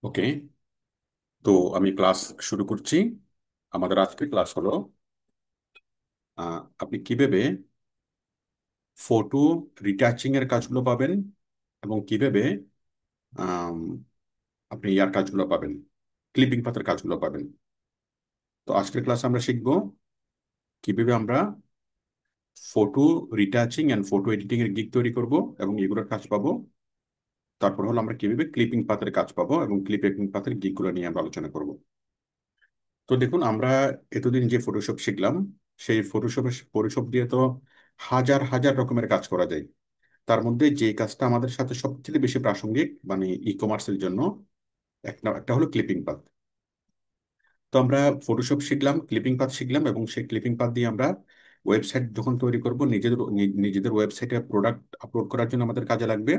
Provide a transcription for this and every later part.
ওকে। তো আমি ক্লাস শুরু করছি। আমাদের আজকের ক্লাস হলো আপনি কিভাবে ফটো রিটাচিং এর কাজগুলো পাবেন এবং কিভাবে আম, আপনি ইয়ার কাজগুলো পাবেন, ক্লিপিং পাতার কাজগুলো পাবেন। তো আজকের ক্লাসে আমরা শিখব কিভাবে আমরা photo retouching and photo editing এর গিগ তৈরি করব এবং এগুলোর কাজ পাবো। তারপর হলো আমরা কিভাবে ক্লিপিং পাতার কাজ পাবো এবং ক্লিপিং পাতার গিগগুলো নিয়ে আমরা আলোচনা করব। তো দেখুন, আমরা এতদিন যে ফটোশপ শিখলাম, সেই ফটোশপ দিয়ে তো হাজার হাজার রকমের কাজ করা যায়। তার মধ্যে যে কাজটা আমাদের সাথে সবচেয়ে বেশি প্রাসঙ্গিক, মানে ই কমার্সের একটা একটা হলো ক্লিপিং পাথ। তো আমরা ফটোশপ শিখলাম, ক্লিপিং পাথ শিখলাম, এবং সেই ক্লিপিং পাথ দিয়ে আমরা ওয়েবসাইট যখন তৈরি করব, নিজেদের ওয়েবসাইটে প্রোডাক্ট আপলোড করার জন্য আমাদের কাজে লাগবে।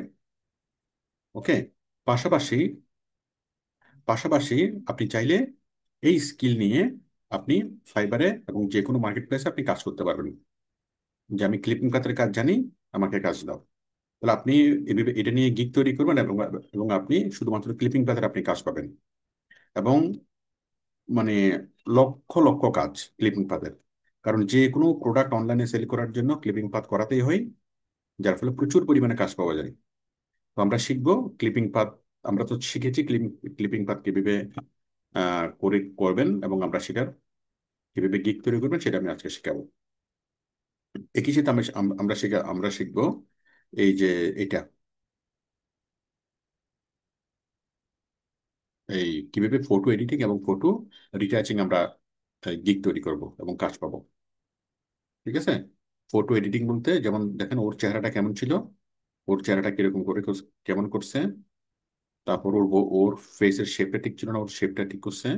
ওকে। পাশাপাশি পাশাপাশি আপনি চাইলে এই স্কিল নিয়ে আপনি ফাইবারে এবং যে কোনো মার্কেট প্লেসে আপনি কাজ করতে পারবেন। যে আমি ক্লিপিং পাথের কাজ জানি, আমাকে কাজ দাও। তাহলে আপনি এটা নিয়ে গিগ তৈরি করবেন এবং এবং আপনি শুধুমাত্র ক্লিপিং পাথের আপনি কাজ পাবেন। এবং মানে লক্ষ লক্ষ কাজ ক্লিপিং পাথের। কারণ যে কোনো প্রোডাক্ট অনলাইনে সেল করার জন্য ক্লিপিং পাথ করাতেই হয়, যার ফলে প্রচুর পরিমাণে কাজ পাওয়া যায়। তো আমরা শিখবো ক্লিপিং পাথ। আমরা তো শিখেছি ক্লিপিং পাথ কিভাবে করবেন, এবং আমরা সেটার কিভাবে গিগ তৈরি করবেন সেটা আমি আজকে শেখাবো। একই সাথে আমরা শিখবো এই যে এটা, এই কিভাবে ফটো এডিটিং এবং ফটো রিটাচিং আমরা গিগ তৈরি করব এবং কাজ পাবো। ঠিক আছে। ফটো এডিটিং বলতে যেমন দেখেন ওর চেহারাটা কেমন ছিল, ওর চেহারাটা কিরকম করে কেমন করছে, তারপর ওর ফেসের শেপটা ঠিক ছিল না, ওর শেপটা ঠিক করছে।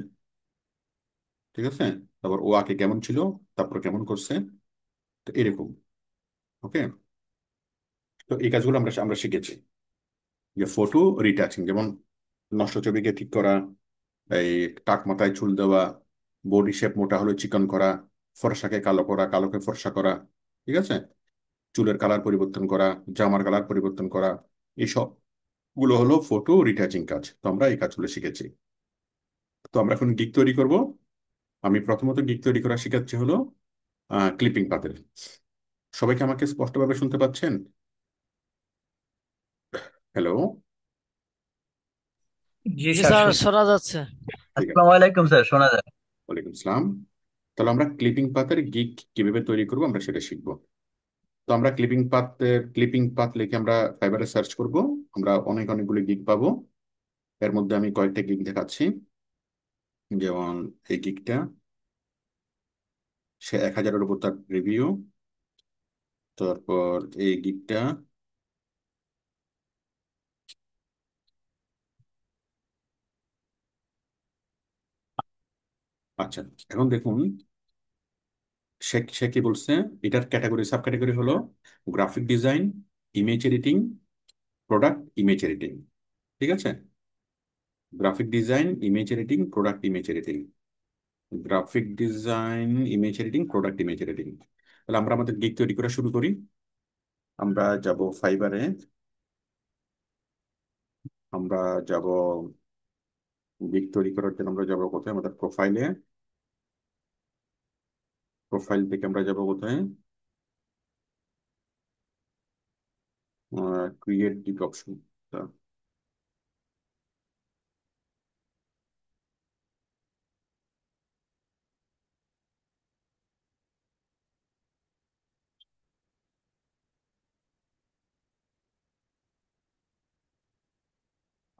ঠিক আছে। তারপর ও আগে কেমন ছিল, তারপর কেমন করছে, তো এরকম। ওকে। তো এই কাজগুলো আমরা আমরা শিখেছি। যে ফটো রিটাচিং, যেমন নষ্ট ছবিকে ঠিক করা, এই টাক মাথায় চুল দেওয়া, বডি শেপ মোটা হলে চিকন করা, ফর্সাকে কালো করা, কালোকে ফর্সা করা। ঠিক আছে। চুলের কালার পরিবর্তন করা, জামার কালার পরিবর্তন করা, এইসব গুলো হলো ফটো রিটাচিং কাজ। তো আমরা এই কাজগুলো শিখেছি। তো আমরা এখন গিগ তৈরি করব। আমি প্রথমত গিগ তৈরি করা শিখাচ্ছি হলো ক্লিপিং পাতের। সবাইকে আমাকে স্পষ্টভাবে শুনতে পাচ্ছেন? হ্যালো। জি জি স্যার, স্যার, শোনা যাচ্ছে। ঠিক আছে। আসসালামু আলাইকুম স্যার, শোনা যায়? ওয়ালাইকুম আসসালাম। তাহলে আমরা ক্লিপিং পাতের গিগ কিভাবে তৈরি করবো আমরা সেটা শিখবো। তো আমরা ক্লিপিং পাত লিখে আমরা ফাইবারে সার্চ করব। আমরা অনেকগুলো গিগ পাবো। এর মধ্যে আমি কয়েকটা গিগ দেখাচ্ছি। যেমন এই গিগটা, সে 1,000-এর উপর তার রিভিউ। তারপর এই গিগটা, আচ্ছা, এখন দেখুন সে সে কি বলছে। এটার ক্যাটাগরি সাব ক্যাটাগরি হলো graphic design, image editing, product image editing. ঠিক আছে। Graphic design, image editing, product image editing. Graphic design, image editing, product image editing. তাহলে আমরা আমাদের গিগ তৈরি করা শুরু করি। আমরা যাব ফাইবারে। আমরা যাব গিগ তৈরি করার জন্য আমরা যাব কোথায়, আমাদের প্রোফাইলে। প্রোফাইল থেকে আমরা যাব কোথায়, ক্রিয়েট গিগ অপশন।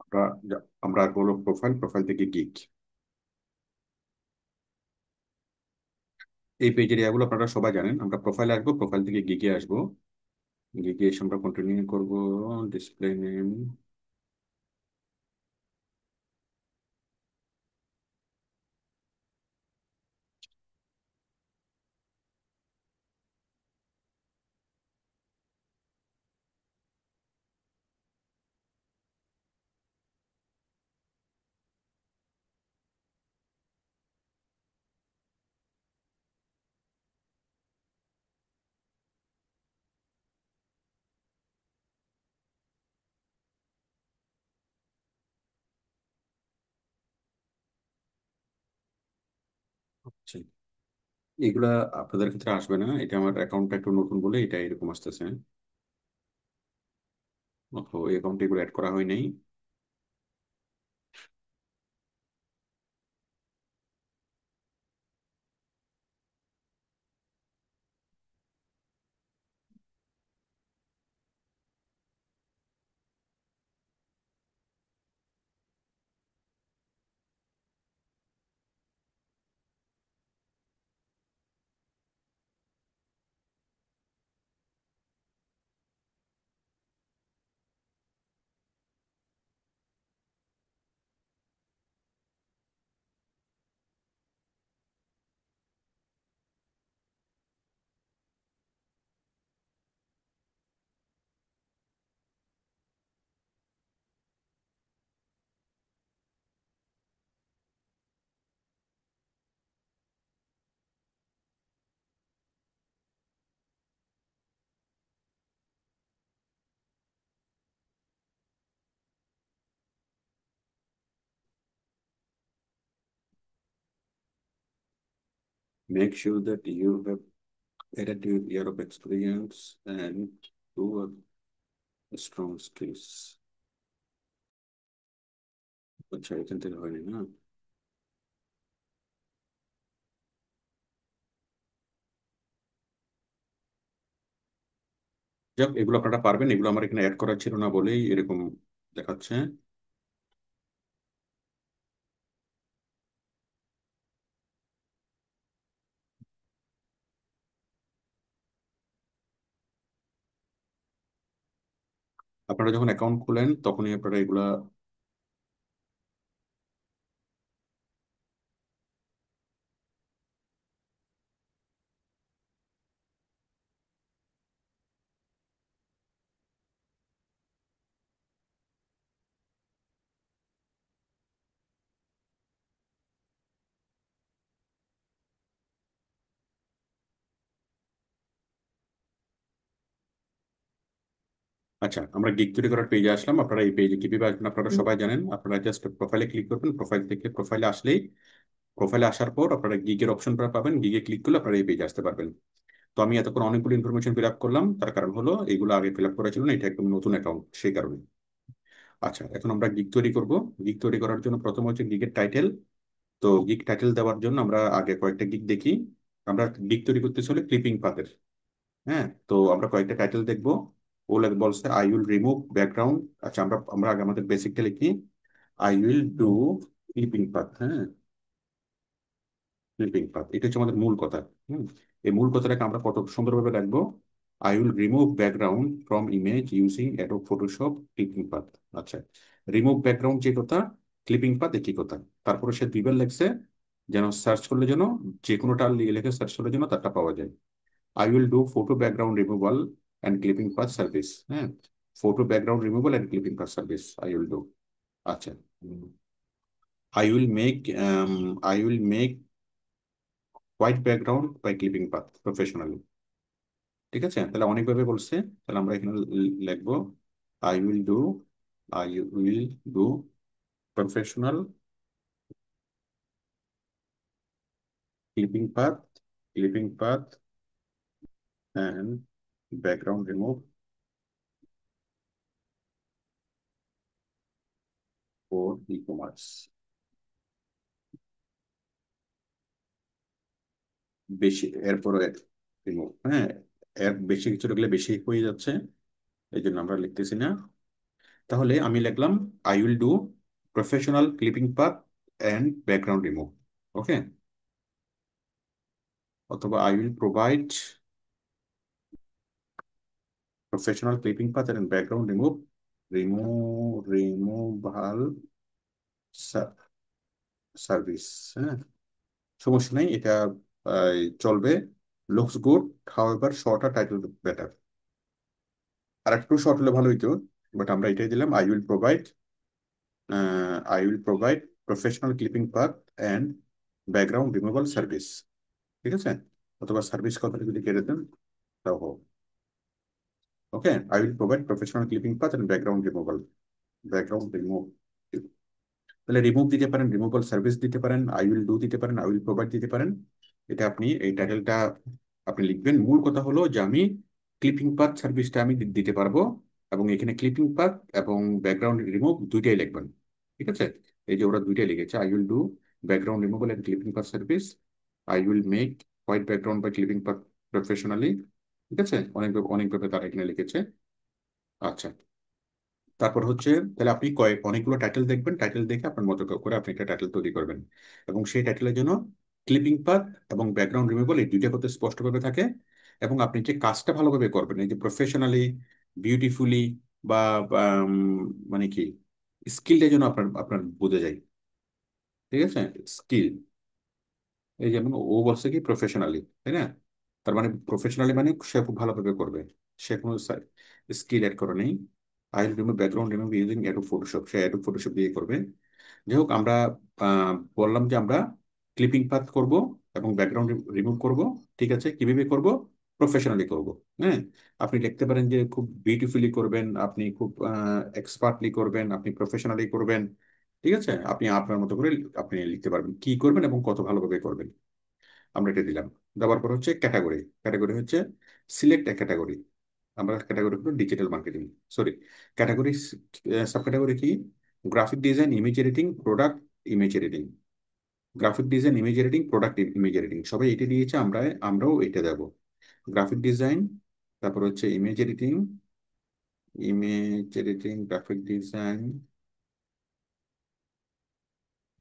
আমরা আমরা হলো প্রোফাইল থেকে গিগ। এই পেজের এগুলো আপনারা সবাই জানেন। আমরা প্রোফাইলে আসবো, প্রোফাইল থেকে গিগে আসবো। গিগে এসে আমরা কন্টিনিউ করবো। Display name. আচ্ছা, এগুলা আপনাদের ক্ষেত্রে আসবে না, এটা আমার অ্যাকাউন্টটা একটু নতুন বলে এটা এরকম আসতেছে। এই অ্যাকাউন্টে এগুলো অ্যাড করা হয় নাই। Make sure that you have added your year of experience and two strong skills. আচ্ছা, এখান থেকে হয়নি না। যাক, এগুলো আপনারা পারবেন, এগুলো আমার এখানে অ্যাড করা ছিল না বলেই এরকম দেখাচ্ছে। আপনারা যখন অ্যাকাউন্ট খুলেন তখনই আপনারা এগুলা। আচ্ছা, আমরা গিগ তৈরি করার পেজে আসলাম। আপনারা এই পেজে কিভাবে আসবেন আপনারা সবাই জানেন। আপনারা জাস্ট প্রোফাইলে ক্লিক করবেন, প্রোফাইল থেকে প্রোফাইলে আসলেই, প্রোফাইলে আসার পর আপনারা গিগের অপশনটা পাবেন, গিগে ক্লিক করলে আপনারা এই পেজে আসতে পারবেন। তো আমি এতক্ষণ অনেকগুলো ইনফরমেশন ফিল আপ করলাম, তার কারণ হলো এগুলো আগে ফিল আপ করা ছিল না, এটা একদম নতুন অ্যাকাউন্ট সেই কারণে। আচ্ছা, এখন আমরা গিগ তৈরি করব। গিগ তৈরি করার জন্য প্রথম হচ্ছে গিগের টাইটেল। তো গিগ টাইটেল দেওয়ার জন্য আমরা আগে কয়েকটা গিগ দেখি। আমরা গিগ তৈরি করতে হলে ক্লিপিং পাতের। হ্যাঁ, তো আমরা কয়েকটা টাইটেল দেখবো। ও লাগে বলছে আই উইল রিমুভ ব্যাকগ্রাউন্ড। আচ্ছা, আমরা আমরা আগে আমাদের বেসিকটা লিখি। I will do clipping path. হ্যাঁ, ক্লিপিং পাথ এটা হচ্ছে আমাদের মূল কথা। হুম, এই মূল কথাটাকে আমরা কত সুন্দরভাবে রাখবো। I will remove background from image using Adobe Photoshop clipping path. আচ্ছা, রিমুভ ব্যাকগ্রাউন্ড যে কথা, ক্লিপিং পাথ একই কথা। তারপরে সে দুইবার লেখছে যেন সার্চ করলে যেন যে কোনোটা লিখে সার্চ করলে যেন তারটা পাওয়া যায়। I will do photo background removal and clipping path service. হ্যাঁ, photo background removal and clipping path service I will do. আচ্ছা, I will make white background by clipping path professionally. ঠিক আছে, তাহলে অনেকভাবে বলছে। তাহলে আমরা এখানে লিখবো I will do I will do professional clipping path, clipping path and background remove for e-commerce. বেশি এরপরে রিমুভ। হ্যাঁ, এর বেশি কিছু লিখলে বেশি হয়ে যাচ্ছে, এই জন্য আমরা লিখতেছি না। তাহলে আমি লিখলাম I will do professional clipping path and background remove. Okay, অথবা I will provide professional clipping path and background remove removal service. হ্যাঁ, সমস্যা নেই, এটা চলবে। লুকস গুড, হাউএভার শর্ট আর টাইটেল বেটার। আর একটু শর্ট হলে ভালো হইতো, বাট আমরা এটাই দিলাম। I will provide professional clipping path and background removal service। ঠিক আছে, অথবা সার্ভিস কথাটা যদি কেটে দেন তাও হোক। ওকে, I will provide professional clipping path and background removal, background remove। তাহলে রিমুভ দিতে পারেন, রিমুভাল সার্ভিস দিতে পারেন, আই উইল ডু দিতে পারেন, আই উইল প্রোভাইড দিতে পারেন। এটা আপনি এই টাইটেলটা আপনি লিখবেন। মূল কথা হলো যে আমি ক্লিপিং পাথ সার্ভিসটা আমি দিতে পারবো, এবং এখানে ক্লিপিং পাথ এবং ব্যাকগ্রাউন্ড রিমুভ দুইটাই লিখবেন। ঠিক আছে? এই যে ওরা দুইটাই লিখেছে, I will do background removal and clipping path service, I will make white background by clipping path professionally. ঠিক আছে, অনেকভাবে তারা এখানে লিখেছে। আচ্ছা, তারপর হচ্ছে, তাহলে আপনি অনেকগুলো টাইটেল দেখবেন, টাইটেল দেখে আপনার মতো করে আপনি একটা টাইটেল তৈরি করবেন, এবং সেই টাইটেলের জন্য ক্লিপিং পাথ এবং ব্যাকগ্রাউন্ড রিমুভাল এই দুইটা করতে স্পষ্টভাবে থাকে। এবং আপনি যে কাজটা ভালোভাবে করবেন, এই যে প্রফেশনালি, বিউটিফুলি, বা বা, মানে কি, স্কিলটা যেন আপনার আপনার বোঝা যায়। ঠিক আছে? স্কিল, এই যেমন ও বলছে কি প্রফেশনালি, তাই না? তার মানে প্রফেশনালি মানে সে খুব ভালোভাবে করবে, সে কোনো স্কিল অ্যাড করে নেই। I remove background remove using Adobe Photoshop, say Adobe Photoshop দিয়ে করবে। যাই হোক, আমরা বললাম যে আমরা ক্লিপিং পাথ করব এবং ব্যাকগ্রাউন্ড রিমুভ করব। ঠিক আছে, কিভাবে করব? প্রফেশনালি করব। হ্যাঁ, আপনি লিখতে পারেন যে খুব বিউটিফুলি করবেন, আপনি খুব এক্সপার্টলি করবেন, আপনি প্রফেশনালি করবেন। ঠিক আছে, আপনি আপনার মতো করে আপনি লিখতে পারবেন কি করবেন এবং কত ভালোভাবে করবেন। আমরা এটা দিলাম। দেওয়ার পর হচ্ছে ক্যাটাগরি। ক্যাটাগরি হচ্ছে সিলেক্ট এ ক্যাটাগরি। আমরা ক্যাটাগরি হলো digital marketing, sorry, category, sub category কি? Graphic design, image editing, product image editing. Graphic design, image editing, product image editing, সবাই এটা দিয়েছে, আমরাও এটা দেব। গ্রাফিক ডিজাইন, তারপর হচ্ছে ইমেজ এডিটিং, গ্রাফিক ডিজাইন,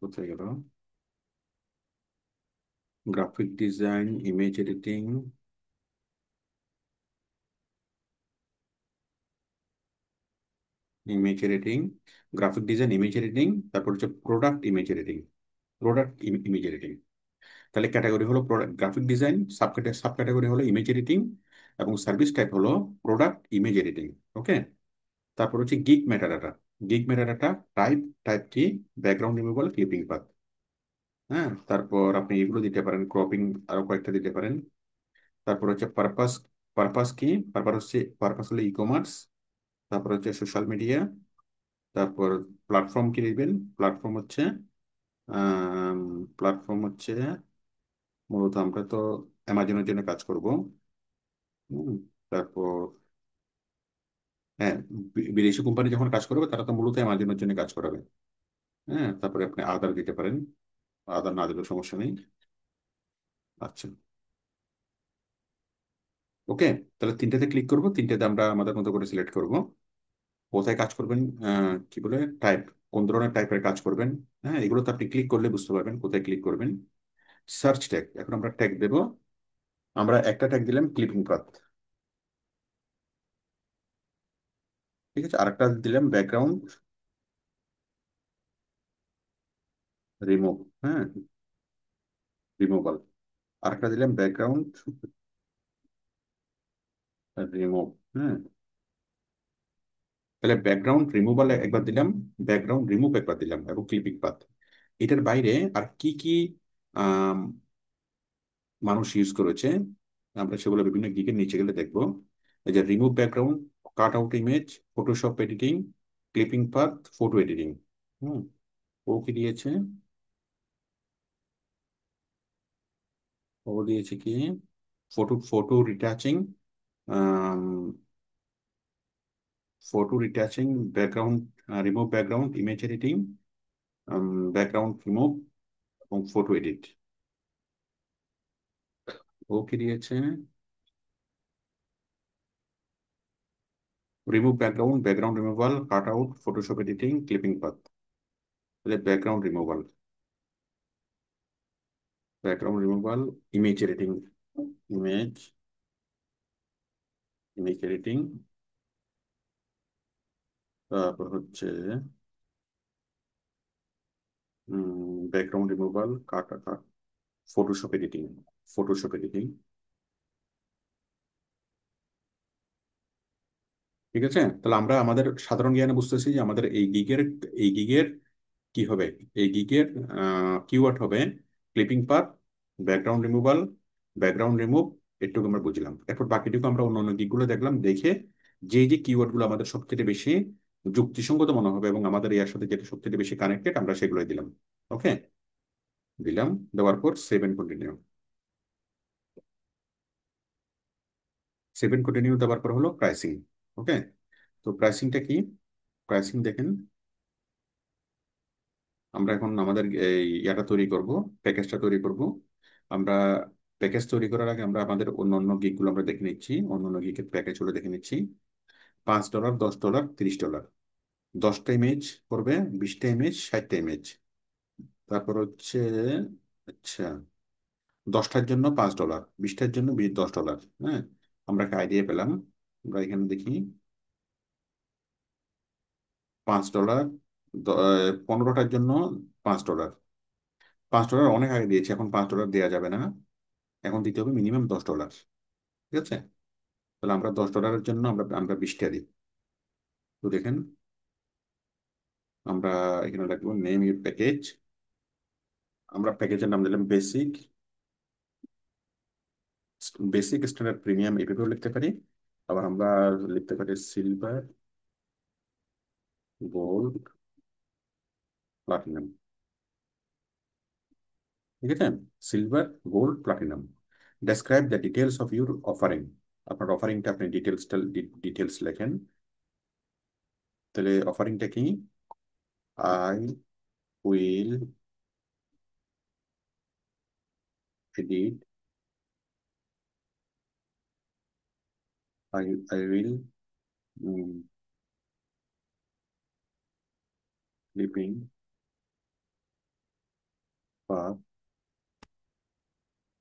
কোথায় গেল? Graphic design, image editing, image editing, graphic design, image editing, তারপর হচ্ছে product image editing. Product image editing. তাহলে ক্যাটাগরি হলো product, graphic design, sub category হলো ইমেজ এডিটিং, এবং সার্ভিস টাইপ হলো প্রোডাক্ট ইমেজ এডিটিং। ওকে। তারপর হচ্ছে gig metadata. Gig metadata type, type কি? Background removal, clipping path. হ্যাঁ, তারপর আপনি এগুলো দিতে পারেন, ক্রপিং আরো কয়েকটা দিতে পারেন। তারপর হচ্ছে পারপাস। পারপাস কি? পারপাস হলো ই কমার্স। তারপর হচ্ছে সোশ্যাল মিডিয়া। তারপর প্ল্যাটফর্ম কি দিবেন? প্ল্যাটফর্ম হচ্ছে প্ল্যাটফর্ম হচ্ছে মূলত আমরা তো অ্যামাজনের জন্য কাজ করব। হুম, তারপর হ্যাঁ, বিদেশি কোম্পানি যখন কাজ করবে তারা তো মূলত অ্যামাজনের জন্য কাজ করাবে। হ্যাঁ, তারপরে আপনি আদার দিতে পারেন, আদার না দিলেও সমস্যা নেই। আচ্ছা, ওকে। তাহলে তিনটাতে ক্লিক করব, তিনটাতে আমরা আমাদের মতো করে সিলেক্ট করব। কোথায় কাজ করবেন, কি বলে, টাইপ, কোন ধরনের টাইপের কাজ করবেন। হ্যাঁ, এগুলো তো আপনি ক্লিক করলে বুঝতে পারবেন কোথায় ক্লিক করবেন। সার্চ ট্যাগ, এখন আমরা ট্যাগ দেব। আমরা একটা ট্যাগ দিলাম ক্লিপিং পাথ। ঠিক আছে, আরেকটা দিলাম ব্যাকগ্রাউন্ড রিমুভ। হ্যাঁ, রিমুভাল। আরেকটা দিলাম ব্যাকগ্রাউন্ড রিমুভ। হ্যাঁ, তাহলে ব্যাকগ্রাউন্ড রিমুভাল একবার দিলাম, ব্যাকগ্রাউন্ড রিমুভ একবার দিলাম, এবং ক্লিপিং পাথ। এটার বাইরে আর কি কি আম, মানুষ ইউজ করেছে, আমরা সেগুলো বিভিন্ন গিগের নিচে গেলে দেখবো। এই যে remove background, cut out image, Photoshop editing, clipping path, photo editing. হুম, ও কি দিয়েছে? ও দিয়েছে কি? Photo photo retouching, photo retouching, background remove background, image editing, background remove, এবং ফটো এডিট। ও কি দিয়েছে? Remove background, background removal, cut out, Photoshop editing, clipping path. তাহলে background removal, background removal, image editing, image image editing, তারপর হচ্ছে background removal, cut, Photoshop editing, Photoshop editing. ঠিক আছে, তাহলে আমরা আমাদের সাধারণ জ্ঞানে বুঝতেছি যে আমাদের এই গিগের কি হবে, এই গিগের কিওয়ার্ড হবে clipping path, background removal, background remove. এটুকু আমরা বুঝলাম। এরপর বাকিটুকু আমরা অন্য অন্য গিগগুলো দেখলাম, দেখে যে যে কিওয়ার্ডগুলো আমাদের সবথেকে বেশি যুক্তিসঙ্গত মনে হবে এবং আমাদের ইয়ার সাথে যেটা সবথেকে বেশি কানেক্টেড আমরা সেগুলোই দিলাম। ওকে, দিলাম। দেওয়ার পর save and continue. Save and continue দেওয়ার পর হলো প্রাইসিং। ওকে, তো প্রাইসিংটা কি? প্রাইসিং দেখেন, আমরা এখন আমাদের এই ইয়াটা তৈরি করব, প্যাকেজটা তৈরি করব। আমরা প্যাকেজ তৈরি করার আগে আমরা আমাদের অন্য অন্য গিকগুলো আমরা দেখে নিচ্ছি, অন্য অন্য গিকের প্যাকেজগুলো দেখে নিচ্ছি। $5, $10, $30। 10টা ইমেজ পড়বে, 20টা ইমেজ, 60টা ইমেজ। তারপর হচ্ছে, আচ্ছা, 10টার জন্য $5, 20টার জন্য $10। হ্যাঁ, আমরা একটা আইডিয়া পেলাম। আমরা এখানে দেখি, $5, 15টার জন্য $5। $5 অনেক আগে দিয়েছি, এখন $5 দেওয়া যাবে না, এখন দিতে হবে মিনিমাম $10। ঠিক আছে, তাহলে আমরা $10 জন্য আমরা আমরা 20টা দিই। তো দেখেন, আমরা এখানে লিখবো নেম ইউর প্যাকেজ। আমরা প্যাকেজের নাম দিলাম বেসিক, বেসিক স্ট্যান্ডার্ড প্রিমিয়াম, এভাবেও লিখতে পারি। আবার আমরা লিখতে পারি সিলভার, গোল্ড, প্লাটিনাম। ঠিক আছে, silver, gold, platinum. Describe the details of your offering. আপনার অফারিংটা আপনি ডিটেলসটা ডিটেলস লেখেন। তাহলে অফারিংটা কি? I will edit, I will clipping path.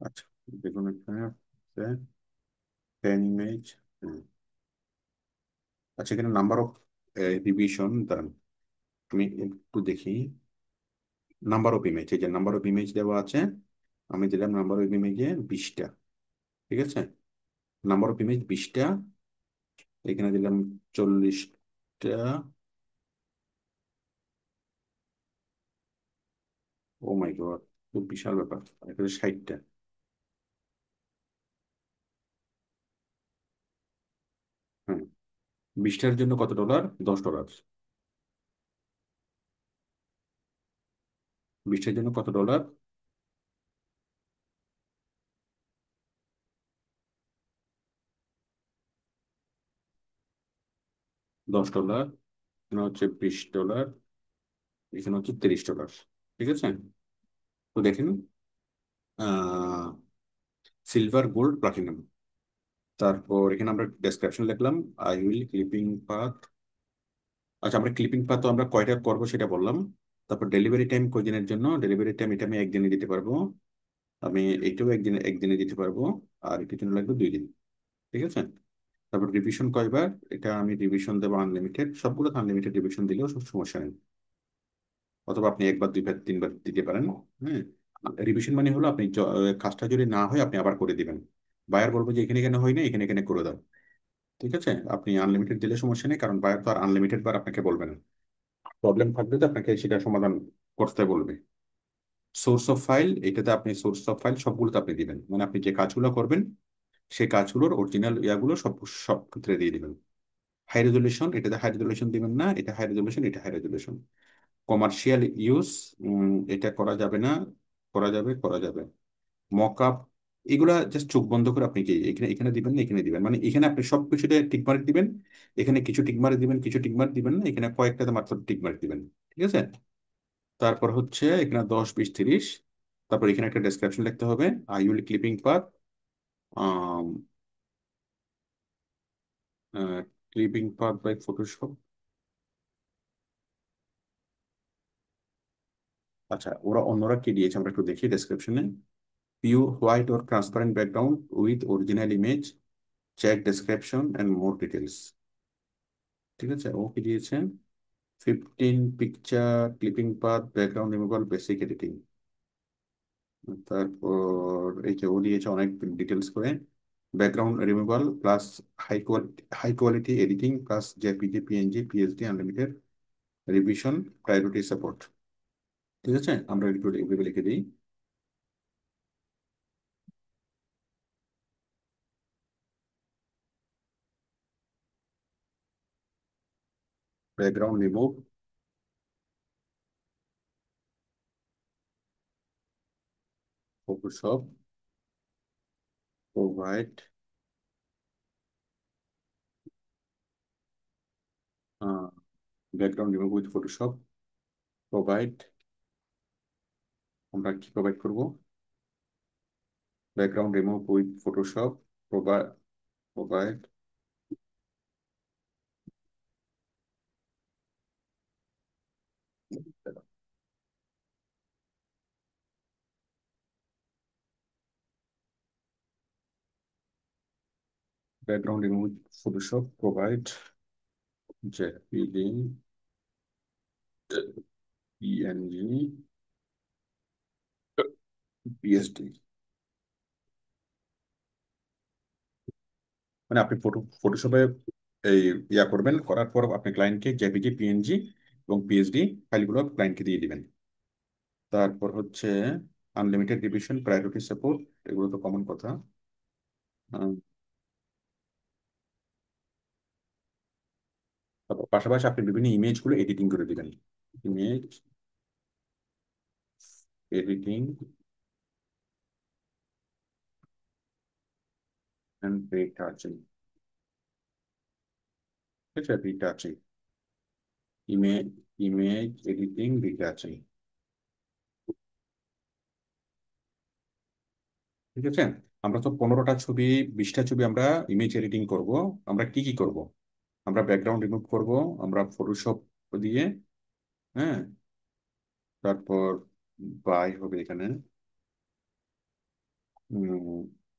আচ্ছা, দেখুন এখানে 10 ইমেজ। আচ্ছা, এখানে নাম্বার অফ রিভিশন দাঁড়ান, আমি একটু দেখি। নাম্বার অফ ইমেজ, এই যে নাম্বার অফ ইমেজ দেওয়া আছে, আমি দিলাম নাম্বার অফ ইমেজে 20টা। ঠিক আছে, নাম্বার অফ ইমেজ 20টা, এখানে দিলাম 40টা। ও মাই গড, খুব বিশাল ব্যাপার, এটা 60টা। হ্যাঁ, 20টার জন্য কত ডলার? $10। 20টার জন্য কত ডলার? $10। এখানে হচ্ছে $20, এখানে হচ্ছে $30। ঠিক আছে, তো দেখেন, সিলভার, গোল্ড, প্লাটিনাম। তারপর এখানে আমরা ডেসক্রিপশন লিখলাম, আই উইল ক্লিপিং পাথ। আচ্ছা, আমরা ক্লিপিং পাথ তো আমরা কয়টা করবো সেটা বললাম। তারপর ডেলিভারি টাইম কয়দিনের জন্য? ডেলিভারি টাইম এটা আমি একদিনে দিতে পারবো, আমি এইটাও একদিনে একদিনে দিতে পারবো, আর এটার জন্য লাগবে 2 দিন। ঠিক আছে, তারপর রিভিশন কয়বার? এটা আমি রিভিশন দেবো আনলিমিটেড, সবগুলো আনলিমিটেড রিভিশন দিলেও সব সমস্যা নেই। অথবা আপনি একবার, দুইবার, তিনবার দিতে পারেন। হ্যাঁ, রিভিশন মানে হলো আপনি কাজটা যদি না হয় আপনি আবার করে দিবেন। বায়ার বলবো যে এখানে এখানে হয় না, এখানে এখানে করে দাও। ঠিক আছে, আপনি আনলিমিটেড দিলে সমস্যা নেই, কারণ বায়ার তো আর আনলিমিটেড বার আপনাকে বলবে না। প্রবলেম থাকলে তো আপনাকে সেটা সমাধান করতে বলবে। সোর্স অফ ফাইল, এটাতে আপনি সোর্স অফ ফাইল সবগুলোতে আপনি দিবেন, মানে আপনি যে কাজগুলো করবেন সেই কাজগুলোর অরিজিনাল ইয়াগুলো সব সব ক্ষেত্রে দিয়ে দিবেন। হাই রেজলিউশন, এটাতে হাই রেজলিউশন দিবেন না, এটা হাই রেজলিউশন, এটা হাই রেজলিউশন। কমার্শিয়াল ইউজ, এটা করা যাবে না, করা যাবে, করা যাবে। মক আপ, এগুলা জাস্ট চোখ বন্ধ করে আপনি কি এখানে এখানে দিবেন না, এখানে দিবেন, মানে এখানে আপনি সব কিছুতে টিক মার্ক দিবেন। এখানে কিছু টিক মার্ক দিবেন, কিছু টিক মার্ক দিবেন না, এখানে কয়েকটাতে মাত্র টিক মার্ক দিবেন। ঠিক আছে, তারপর হচ্ছে এখানে 10, 20, 30। তারপর এখানে একটা ডেসক্রিপশন লিখতে হবে, I will clipping path, clipping path by Photoshop. আচ্ছা, ওরা অন্যরা কি দিয়েছে আমরা একটু দেখি ডেসক্রিপশনে। Pure white or transparent background with original image, check description and more details। ঠিক আছে, ও কি দিয়েছে? 15 picture, clipping path, background removal, basic editing. তারপর এই যে ও দিয়েছে অনেক ডিটেলস করে, background removal plus high quality editing plus JPG, PNG, PSD, unlimited revision, priority support. ঠিক আছে, আমরা একটু এভাবে লিখে দিই। Background remove, Photoshop, provide background remove with Photoshop, provide, আমরা কি প্রোভাইড করব? Background remove with Photoshop, provide, provide background remove with Photoshop, provide JPG, PNG, PSD. মানে আপনি ফটোশপে এই ইয়া করবেন, করার পর আপনি ক্লায়েন্টকে জেপিজি, পিএনজি এবং পিএসডি ফাইলগুলো ক্লায়েন্টকে দিয়ে দিবেন। তারপর হচ্ছে আনলিমিটেড রিভিশন, প্রায়োরিটি সাপোর্ট, এগুলো তো কমন কথা। আহ, তারপর পাশাপাশি আপনি বিভিন্ন ইমেজগুলো এডিটিং করে দিবেন। ইমেজ এডিটিং অ্যান্ড রিটাচিং, ঠিক আছে, retouching, image, image editing, retouching, ঠিক আছে। আমরা তো 15টা ছবি, 20টা ছবি আমরা ইমেজ এডিটিং করব। আমরা কি কি করব? আমরা ব্যাকগ্রাউন্ড রিমুভ করব, আমরা ফটোশপ দিয়ে, হ্যাঁ, তারপর বাই হবে এখানে,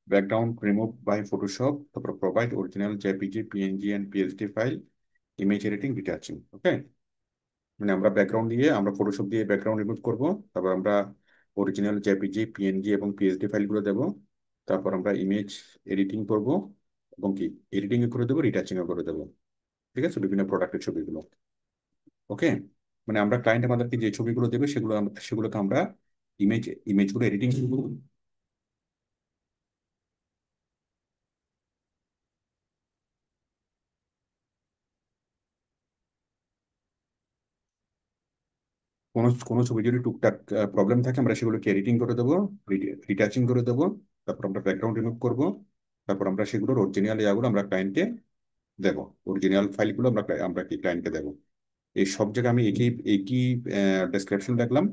ব্যাকগ্রাউন্ড রিমুভ বাই ফটোশপ, তারপর provide original JPG, PNG and PSD file, image editing, detaching. Okay, মানে আমরা ব্যাকগ্রাউন্ড দিয়ে, আমরা ফটোশপ দিয়ে ব্যাকগ্রাউন্ড রিমুভ করব, তারপর আমরা অরিজিনাল জেপিজি, পিএনজি এবং পিএসডি ফাইলগুলো দেবো, তারপর আমরা ইমেজ এডিটিং করব এবং কি এডিটিং করে দেবো, রিটাচিং করে দেবো, ঠিক আছে, বিভিন্ন প্রোডাক্টের ছবিগুলো। ওকে, মানে আমরা ক্লায়েন্ট আমাদেরকে যে ছবিগুলো দেবে সেগুলো সেগুলোকে আমরা ইমেজগুলো এডিটিং, কোনো কোনো ছবি যদি টুকটাক প্রবলেম থাকে আমরা সেগুলোকে এডিটিং করে দেবো, রিটাচিং করে দেবো, তারপর আমরা ব্যাকগ্রাউন্ড রিমুভ করবো, তারপর আমরা সেগুলোর অরিজিনাল ইয়াগুলো আমরা ক্লায়েন্টকে দেবো, অরিজিনাল ফাইলগুলো আমরা কি ক্লায়েন্টকে দেবো। এই সব জায়গায় আমি একই একই ডেসক্রিপশন রাখলাম।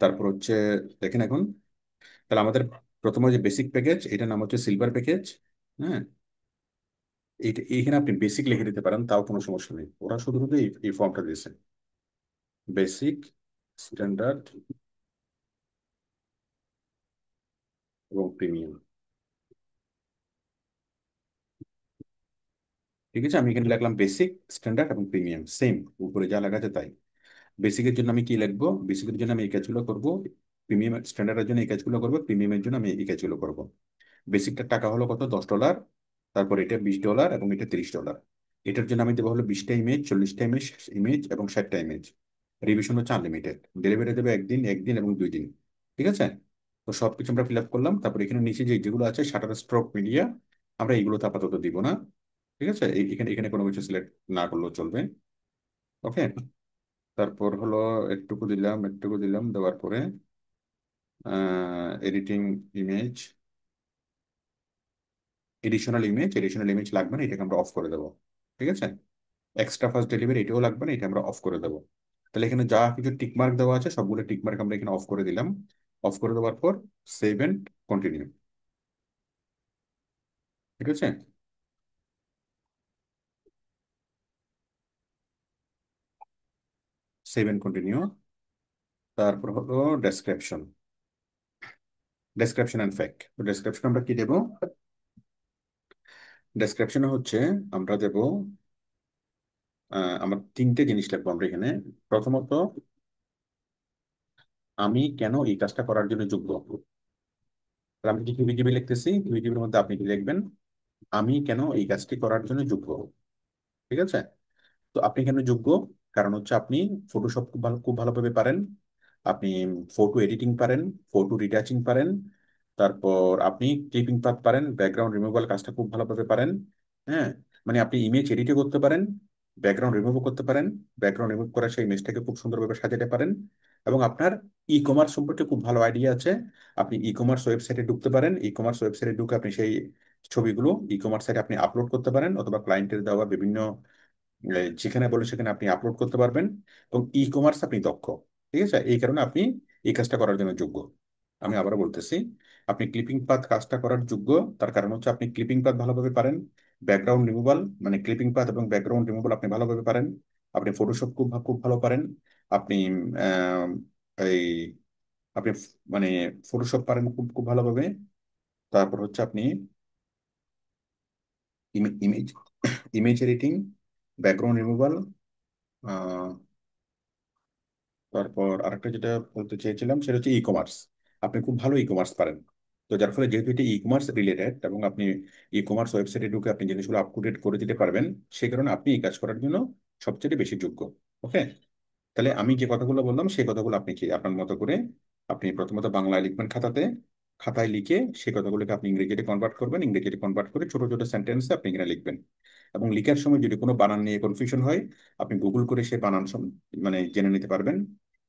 তারপর হচ্ছে দেখেন এখন, তাহলে আমাদের প্রথমে যে বেসিক প্যাকেজ, এটার নাম হচ্ছে সিলভার প্যাকেজ। হ্যাঁ, এইখানে আপনি বেসিক লিখে দিতে পারেন, তাও কোনো সমস্যা নেই, ওরা শুধু শুধু এই ফর্মটা দিয়েছে, বেসিক, স্ট্যান্ডার্ড এবং প্রিমিয়াম। ঠিক আছে, আমি এখানে লিখলাম বেসিক, স্ট্যান্ডার্ড এবং প্রিমিয়াম, সেম উপরে যা লেখা আছে তাই। বেসিকের জন্য আমি কি লিখবো? বেসিকের জন্য আমি এই কাজগুলো করবো, প্রিমিয়াম স্ট্যান্ডার্ডের জন্য এই কাজগুলো করবো, প্রিমিয়ামের জন্য আমি এই কাজগুলো করবো। বেসিকটার টাকা হলো কত? $10। তারপর এটা $20 এবং এটা $30। এটার জন্য আমি দেবো হলো 20টা ইমেজ, 40টা ইমেজ, ইমেজ এবং 60টা ইমেজ। রিভিশন হচ্ছে আনলিমিটেড, ডেলিভারি দেবে একদিন, একদিন এবং 2 দিন। ঠিক আছে, তো সব কিছু আমরা ফিল আপ করলাম। তারপর এখানে নিচে যেগুলো আছে শাটার স্ট্রোক মিডিয়া, আমরা এইগুলোতে আপাতত দিব না। ঠিক আছে, এখানে এখানে কোনো কিছু সিলেক্ট না করলেও চলবে। ওকে, তারপর হলো একটুকু দিলাম, একটুকু দিলাম, দেওয়ার পরে এডিটিং ইমেজ, এডিশনাল ইমেজ লাগবে না, এটাকে আমরা অফ করে দেবো। ঠিক আছে, এক্সট্রা ফাস্ট ডেলিভারি এটাও লাগবে না, এটা আমরা অফ করে দেবো। তাহলে এখানে যা কিছু টিকমার্ক দেওয়া আছে সবগুলো টিকমার্ক আমরা এখানে অফ করে দিলাম। অফ করে দেওয়ার পর সেভ এন্ড কন্টিনিউ। ঠিক আছে, সেভ এন্ড কন্টিনিউ। তারপর হলো ডেসক্রিপশন, ডেসক্রিপশন অ্যান্ড ফ্যাক্ট। তো ডেসক্রিপশন আমরা কি দেবো? ডেসক্রিপশনে হচ্ছে আমরা দেবো, আমার 3টে জিনিস লিখবো আমরা এখানে। প্রথমত, আমি কেন এই কাজটা করার জন্য যোগ্য। তাহলে আমি কি হিবিজিবি লিখতেছি, হিবিজিবির মধ্যে আপনি কি লিখবেন? আমি কেন এই কাজটি করার জন্য যোগ্য। ঠিক আছে, তো আপনি কেন যোগ্য? কারণ হচ্ছে আপনি ফটোশপ খুব ভালোভাবে পারেন, আপনি ফটো এডিটিং পারেন, ফটো রিটাচিং পারেন, তারপর আপনি ক্লিপিং পাথ পারেন, ব্যাকগ্রাউন্ড রিমুভাল কাজটা খুব ভালোভাবে পারেন। হ্যাঁ, মানে আপনি ইমেজ এডিটও করতে পারেন, ব্যাকগ্রাউন্ড রিমুভও করতে পারেন। ব্যাকগ্রাউন্ড রিমুভ করে সেই ইমেজটাকে খুব সুন্দরভাবে সাজাতে পারেন। এবং আপনার ই কমার্স সম্পর্কে খুব ভালো আইডিয়া আছে। আপনি ই কমার্স ওয়েবসাইটে ঢুকতে পারেন। ই কমার্স ওয়েবসাইটে ঢুকে আপনি সেই ছবিগুলো ই কমার্স সাইটে আপনি আপলোড করতে পারেন, অথবা ক্লায়েন্টের দেওয়া বিভিন্ন যেখানে বলে সেখানে আপনি আপলোড করতে পারবেন। এবং ই কমার্স আপনি দক্ষ। ঠিক আছে, এই কারণে আপনি এই কাজটা করার জন্য যোগ্য। আমি আবারও বলতেছি, আপনি ক্লিপিং পাথ কাজটা করার যোগ্য। তার কারণ হচ্ছে আপনি ক্লিপিং পাথ ভালোভাবে পারেন। ব্যাকগ্রাউন্ড রিমুভাল মানে ক্লিপিং পাথ এবং ব্যাকগ্রাউন্ড রিমুভাল আপনি ভালোভাবে পারেন। আপনি ফটোশপ খুব খুব ভালো পারেন। আপনি আহ, এই আপনি মানে ফটোশপ পারেন খুব খুব ভালোভাবে। তারপর হচ্ছে আপনি image image editing, background removal, তারপর আরেকটা যেটা বলতে চেয়েছিলাম সেটা হচ্ছে ই কমার্স। আপনি খুব ভালো ই কমার্স পারেন। তো যার ফলে যেহেতু এটি ই কমার্স রিলেটেড এবং আপনি ই কমার্স ওয়েবসাইটে ঢুকে আপনি জিনিসগুলো আপ টু ডেট করে দিতে পারবেন, সেই কারণে আপনি এই কাজ করার জন্য সবচেয়ে বেশি যোগ্য। ওকে। তাহলে আমি যে কথাগুলো বললাম সেই কথাগুলো আপনি কি আপনার মতো করে আপনি প্রথমত বাংলায় লিখবেন খাতাতে। খাতায় লিখে সেই কথাগুলোকে আপনি ইংরেজিতে কনভার্ট করবেন। ইংরেজিতে কনভার্ট করে ছোট ছোট সেন্টেন্সে আপনি এখানে লিখবেন। এবং লিখার সময় যদি কোনো বানান নিয়ে কনফিউশন হয়, আপনি গুগল করে সেই বানান মানে জেনে নিতে পারবেন।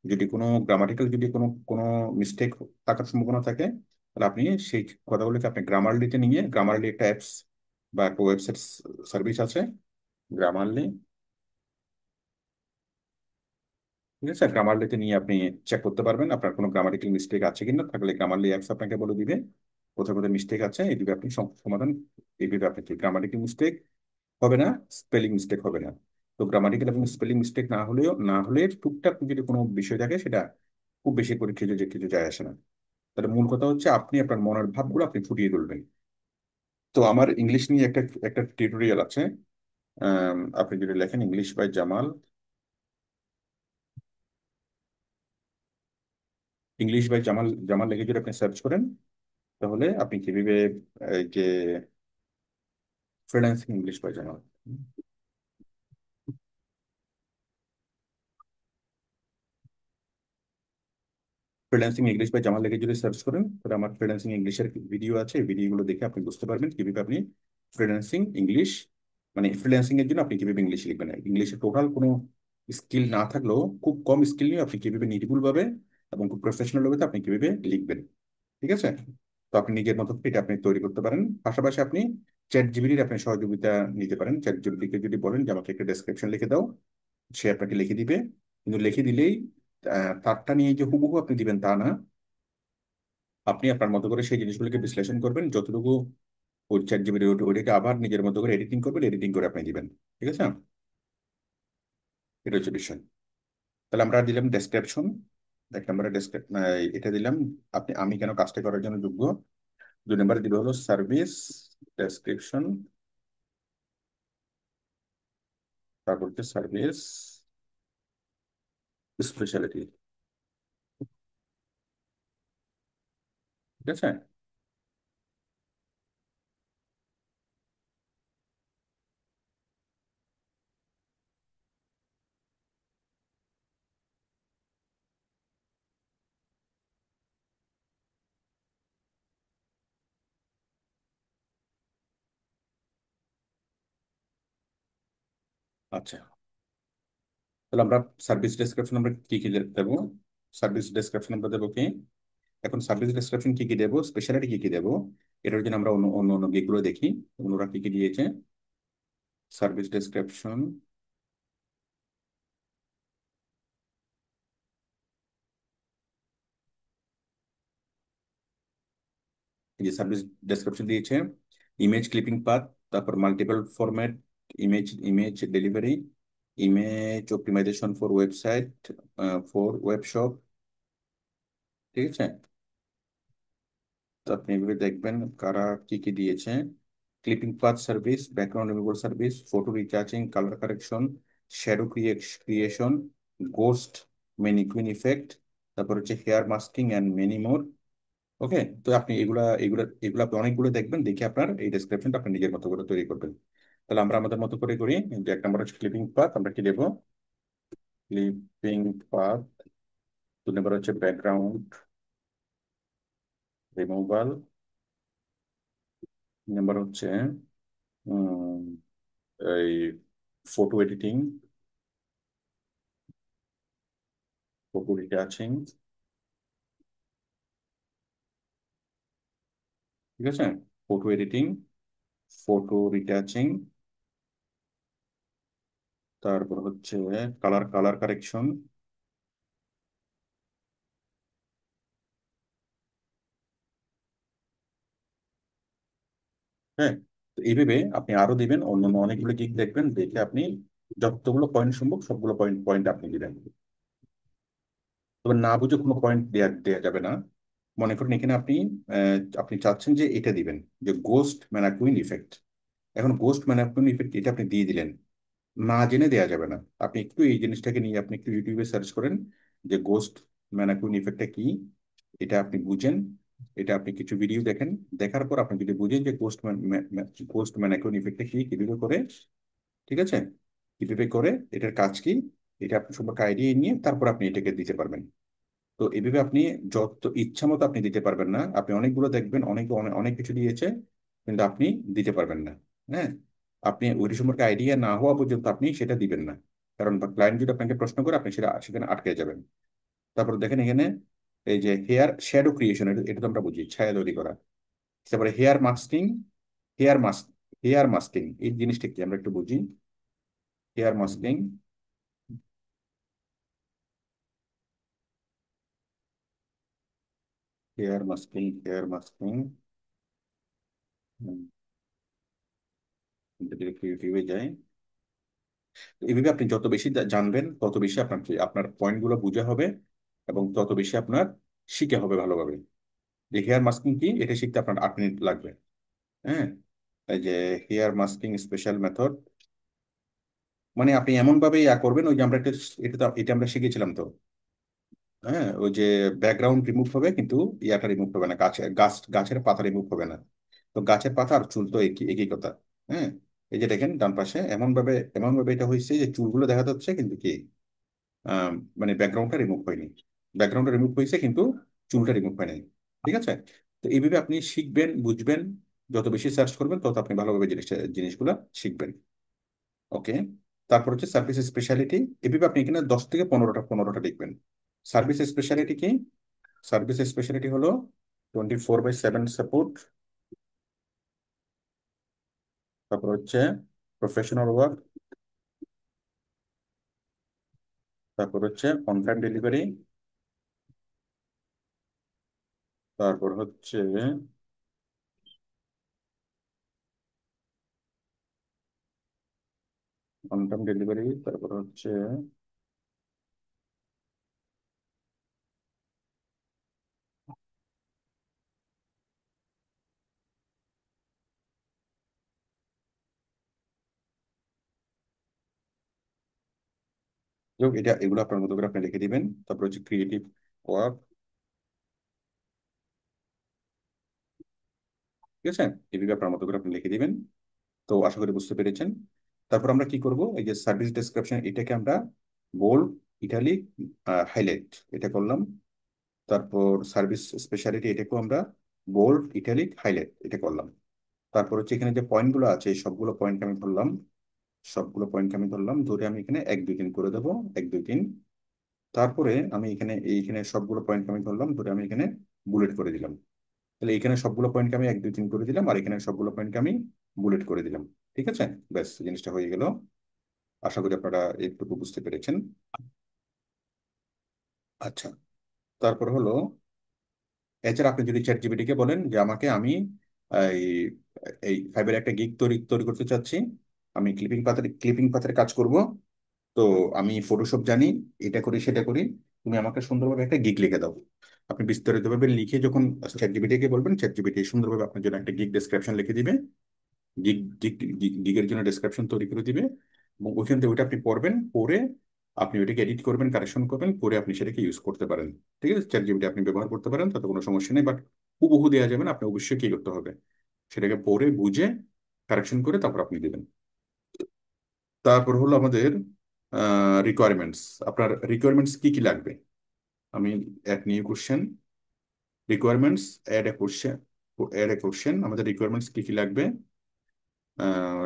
যদি কোনো গ্রামাটিক্যাল যদি কোনো কোনো মিস্টেক থাকার সম্ভাবনা থাকে, তাহলে আপনি সেই কথাগুলোকে আপনি গ্রামারলিতে নিয়ে, গ্রামারলি একটা অ্যাপস বা একটা ওয়েবসাইট সার্ভিস আছে, গ্রামারলি। ঠিক আছে, গ্রামারলিতে নিয়ে আপনি চেক করতে পারবেন আপনার কোনো গ্রামাটিক্যাল মিস্টেক আছে কিনা। থাকলে গ্রামারলি অ্যাপস আপনাকে বলে দিবে কোথাও কোথাও মিস্টেক আছে, এই দিবে আপনি সমাধান। এই দিবে আপনি গ্রামাটিক্যাল মিস্টেক হবে না, স্পেলিং মিস্টেক হবে না। তো গ্রামাটিক্যাল এবং স্পেলিং মিস্টেক না হলে টুকটাক যদি কোনো বিষয় থাকে, সেটা খুব বেশি করে কিছু যায় আসে না। তাহলে মূল কথা হচ্ছে আপনি আপনার মনের ভাবগুলো আপনি ফুটিয়ে তুলবেন। তো আমার ইংলিশ নিয়ে একটা একটা টিউটোরিয়াল আছে। আপনি যদি লেখেন English by Jamal, English by Jamal Jamal লিখে যদি আপনি সার্চ করেন, তাহলে আপনি কিভাবে এই যে freelancing English by Jamal, freelancing English by Jamal লিখে যদি সার্চ করেন, তাহলে আমার ফ্রিল্যান্সিং ইংলিশের ভিডিও আছে। এই ভিডিওগুলো দেখে আপনি বুঝতে পারবেন কিভাবে আপনি ফ্রিল্যান্সিং ইংলিশ মানে ফ্রিল্যান্সিং এর জন্য আপনি কিভাবে ইংলিশ লিখবেন। ইংলিশে টোটাল কোনো স্কিল না থাকলেও খুব কম স্কিল নিয়ে আপনি কিভাবে নির্ভুল ভাবে এবং খুব প্রফেশনাল ভাবে আপনি কিভাবে লিখবেন। ঠিক আছে। তো আপনি নিজের মতো করে এটা আপনি তৈরি করতে পারেন। পাশাপাশি আপনি চ্যাট জিপিটির আপনি সহযোগিতা নিতে পারেন। চ্যাট জিপিটিকে যদি বলেন যে আমাকে একটা ডেসক্রিপশন লিখে দাও, সে আপনাকে লিখে দিবে। কিন্তু লিখে দিলেই তারটা নিয়ে যে হুবহু আপনি দিবেন তা না। আপনি আপনার মতো করে সেই জিনিসগুলোকে বিশ্লেষণ করবেন যতটুকু ওই চ্যাট জিপিটি ওইটাকে আবার নিজের মতো করে এডিটিং করবেন, এডিটিং করে আপনি দিবেন। ঠিক আছে, এটা হচ্ছে বিষয়। তাহলে আমরা দিলাম ডেসক্রিপশন, এক নম্বরে এটা দিলাম আপনি আমি কেন কাজটা করার জন্য যোগ্য। দুই নম্বরে দিবে হলো সার্ভিস ডেসক্রিপশন, তারপর হচ্ছে সার্ভিস স্পেশালিটি। ঠিক আছে। আচ্ছা, তাহলে আমরা সার্ভিস ডেসক্রিপশন আমরা কি কি দেবো। সার্ভিস ডেসক্রিপশন আমরা দেবো কি, এখন সার্ভিস ডেসক্রিপশন কি কি দেবো, স্পেশালিটি কি কি দেবো, এটার জন্য আমরা অন্য অন্য অন্য গিকগুলো দেখি অন্যরা কি কি দিয়েছে। সার্ভিস ডেসক্রিপশন, এই যে সার্ভিস ডেসক্রিপশন দিয়েছে, ইমেজ ক্লিপিং পাথ, তারপর multiple format, image image delivery, image optimization for website, for web shop. ঠিক আছে। তো আপনি এভাবে দেখবেন কারা কি কি দিয়েছে। Clipping path service, background removal service, photo recharging, colour correction, shadow creation, ghost, mannequin effect, তারপর হচ্ছে hair masking and many more. Okay. তো আপনি এগুলা আপনি অনেকগুলো দেখবেন, দেখে আপনার এই ডেসক্রিপশনটা আপনি নিজের মতো করে তৈরি করবেন। তাহলে আমরা আমাদের মতো করে করি। যে এক নম্বর হচ্ছে ক্লিপিং পাথ, আমরা কি দেবো, ক্লিপিং পাথ। দুই নম্বর হচ্ছে ব্যাকগ্রাউন্ড রিমুভাল। তিন নম্বর হচ্ছে উম, এই ফটো এডিটিং, ফটো রিটাচিং, ঠিক আছে, ফটো এডিটিং, ফটো রিটাচিং, তারপর হচ্ছে কালার কালার কারেকশন। হ্যাঁ, তো এইভাবে আপনি আরো দিবেন, অন্যান্য অনেকগুলো গিগ দেখবেন, দেখে আপনি যতগুলো পয়েন্ট সম্ভব সবগুলো পয়েন্ট পয়েন্ট আপনি দিবেন। তবে না বুঝে কোনো পয়েন্ট দেওয়া দেওয়া যাবে না। মনে করুন এখানে আপনি চাচ্ছেন যে এটা দিবেন, যে গোস্ট ম্যানাকুইন ইফেক্ট। এখন গোস্ট ম্যানাকুইন ইফেক্ট এটা আপনি দিয়ে দিলেন, না জেনে দেওয়া যাবে না। আপনি একটু এই জিনিসটাকে নিয়ে আপনি একটু ইউটিউবে সার্চ করেন যে গোস্ট ম্যানাকুইন ইফেক্টটা কি, এটা আপনি বুঝেন। এটা আপনি কিছু ভিডিও দেখেন, দেখার পর আপনি যদি বুঝেন যে গোস্ট ম্যানাকুইন ইফেক্টটা কি, কিভাবে করে, ঠিক আছে, কিভাবে করে, এটার কাজ কি, এটা আপনি সম্পর্কে আইডিয়া নিয়ে তারপর আপনি এটাকে দিতে পারবেন। তো এভাবে আপনি যত ইচ্ছা মতো আপনি দিতে পারবেন না। আপনি অনেকগুলো দেখবেন, অনেক অনেক অনেক কিছু দিয়েছে, কিন্তু আপনি দিতে পারবেন না। হ্যাঁ, আপনি ওই সম্পর্কে আইডিয়া না হওয়া পর্যন্ত আপনি সেটা দিবেন না। কারণ ক্লায়েন্ট যদি আপনাকে প্রশ্ন করে আপনি সেটা সেখানে আটকে যাবেন। তারপর দেখেন এখানে এই যে হেয়ার শ্যাডো ক্রিয়েশন, এটা তো আমরা বুঝি ছায়া তৈরি করা। তারপরে hair masking, hair mask, hair masking এই জিনিসটা কি আমরা একটু বুঝি। Hair masking, hair masking, hair masking, ইউটিউবে যাই। এইভাবে আপনি যত বেশি জানবেন তত বেশি আপনার আপনার পয়েন্টগুলো বোঝা হবে, এবং তত বেশি আপনার শিখে হবে ভালোভাবে। যে হেয়ার মাস্কিং কি, এটা শিখতে আপনার 8 মিনিট লাগবে। হ্যাঁ, এই যে হেয়ার মাস্কিং স্পেশাল মেথড, মানে আপনি এমন ভাবে ইয়া করবেন, ওই যে আমরা এটা আমরা শিখেছিলাম তো। হ্যাঁ, ওই যে ব্যাকগ্রাউন্ড রিমুভ হবে কিন্তু ইয়াটা রিমুভ হবে না, গাছের পাতা রিমুভ হবে না। তো গাছের পাতা আর চুল তো একই একই কথা। হ্যাঁ, এই যে দেখেন ডান পাশে এমন ভাবে এটা হয়েছে যে চুলগুলো দেখা যাচ্ছে কিন্তু কি, আহ, মানে ব্যাকগ্রাউন্ডটা রিমুভ হয়নি। ব্যাকগ্রাউন্ডটা রিমুভ হয়েছে কিন্তু চুলটা রিমুভ হয় নাই। ঠিক আছে, তো এইভাবে আপনি শিখবেন, বুঝবেন। যত বেশি সার্চ করবেন তত আপনি ভালোভাবে জিনিসগুলো শিখবেন। ওকে, তারপর হচ্ছে সার্ভিস স্পেশালিটি। এভাবে আপনি এখানে 10 থেকে 15টা লিখবেন। সার্ভিস স্পেশালিটি কি? সার্ভিস স্পেশালিটি হলো 24/7 সাপোর্ট। তারপর হচ্ছে প্রফেশনাল ওয়ার্ক। তারপর হচ্ছে অন টাইম ডেলিভারি। তারপর হচ্ছে অন টাইম ডেলিভারি, তারপর হচ্ছে এগুলো আপনার মতো করে আপনি লিখে দিবেন। তারপর হচ্ছে ক্রিয়েটিভ ওয়ার্ক। ঠিক আছে, এগুলো আপনার মতো করে আপনি লিখে দিবেন। তো আশা করি বুঝতে পেরেছেন। তারপর আমরা কি করব, এই যে সার্ভিস ডেসক্রিপশন এটাকে আমরা বোল্ড, ইটালিক, হাইলাইট এটা করলাম। তারপর সার্ভিস স্পেশালিটি এটাকেও আমরা বোল্ড, ইটালিক, হাইলাইট এটা করলাম। তারপর হচ্ছে এখানে যে পয়েন্টগুলো আছে এই সবগুলো পয়েন্ট আমি ধরলাম, সবগুলো পয়েন্ট আমি ধরলাম, ধরে আমি এখানে 1 2 3 করে দেবো, 1 2 3। তারপরে আমি এইখানে সবগুলো পয়েন্ট আমি ধরলাম, ধরে আমি এখানে বুলেট করে দিলাম। তাহলে এখানে সবগুলো পয়েন্টকে আমি 1 2 3 করে দিলাম, আর এখানে সবগুলো পয়েন্টকে আমি বুলেট করে দিলাম। ঠিক আছে, ব্যাস জিনিসটা হয়ে গেল। আশা করি আপনারা এইটুকু বুঝতে পেরেছেন। আচ্ছা, তারপর হলো, এছাড়া আপনি যদি চ্যাট জিপিটিকে বলেন যে আমাকে আমি এই এই ফাইবার একটা গিগ তৈরি তৈরি করতে চাচ্ছি, আমি ক্লিপিং পাথের কাজ করব, তো আমি ফটোশপ জানি, এটা করি সেটা করি, তুমি আমাকে সুন্দরভাবে একটা গিগ লিখে দাও। আপনি বিস্তারিতভাবে লিখে যখন চ্যাট জিপিটিকে বলবেন, চ্যাট জিপিটি সুন্দরভাবে আপনার জন্য একটা গিগ ডেসক্রিপশন লিখে দিবে। গিগ গিগ গিগের জন্য ডেসক্রিপশন তৈরি করে দিবে, এবং ওইখান থেকে ওইটা আপনি পড়বেন, পড়ে আপনি ওইটাকে এডিট করবেন, কারেকশন করবেন, করে আপনি সেটাকে ইউজ করতে পারেন। ঠিক আছে, চ্যাট জিপিটি আপনি ব্যবহার করতে পারেন, তাতে কোনো সমস্যা নেই। বাট হুবহু দেওয়া যাবে না, আপনি অবশ্যই কি করতে হবে, সেটাকে পড়ে বুঝে কারেকশন করে তারপর আপনি দেবেন। তারপর হলো আমাদের রিকোয়ারমেন্টস। আপনার রিকোয়ারমেন্টস কি কি লাগবে, আমি এক new question, requirements, add a question, add a question, আমাদের রিকোয়ারমেন্টস কি কি লাগবে।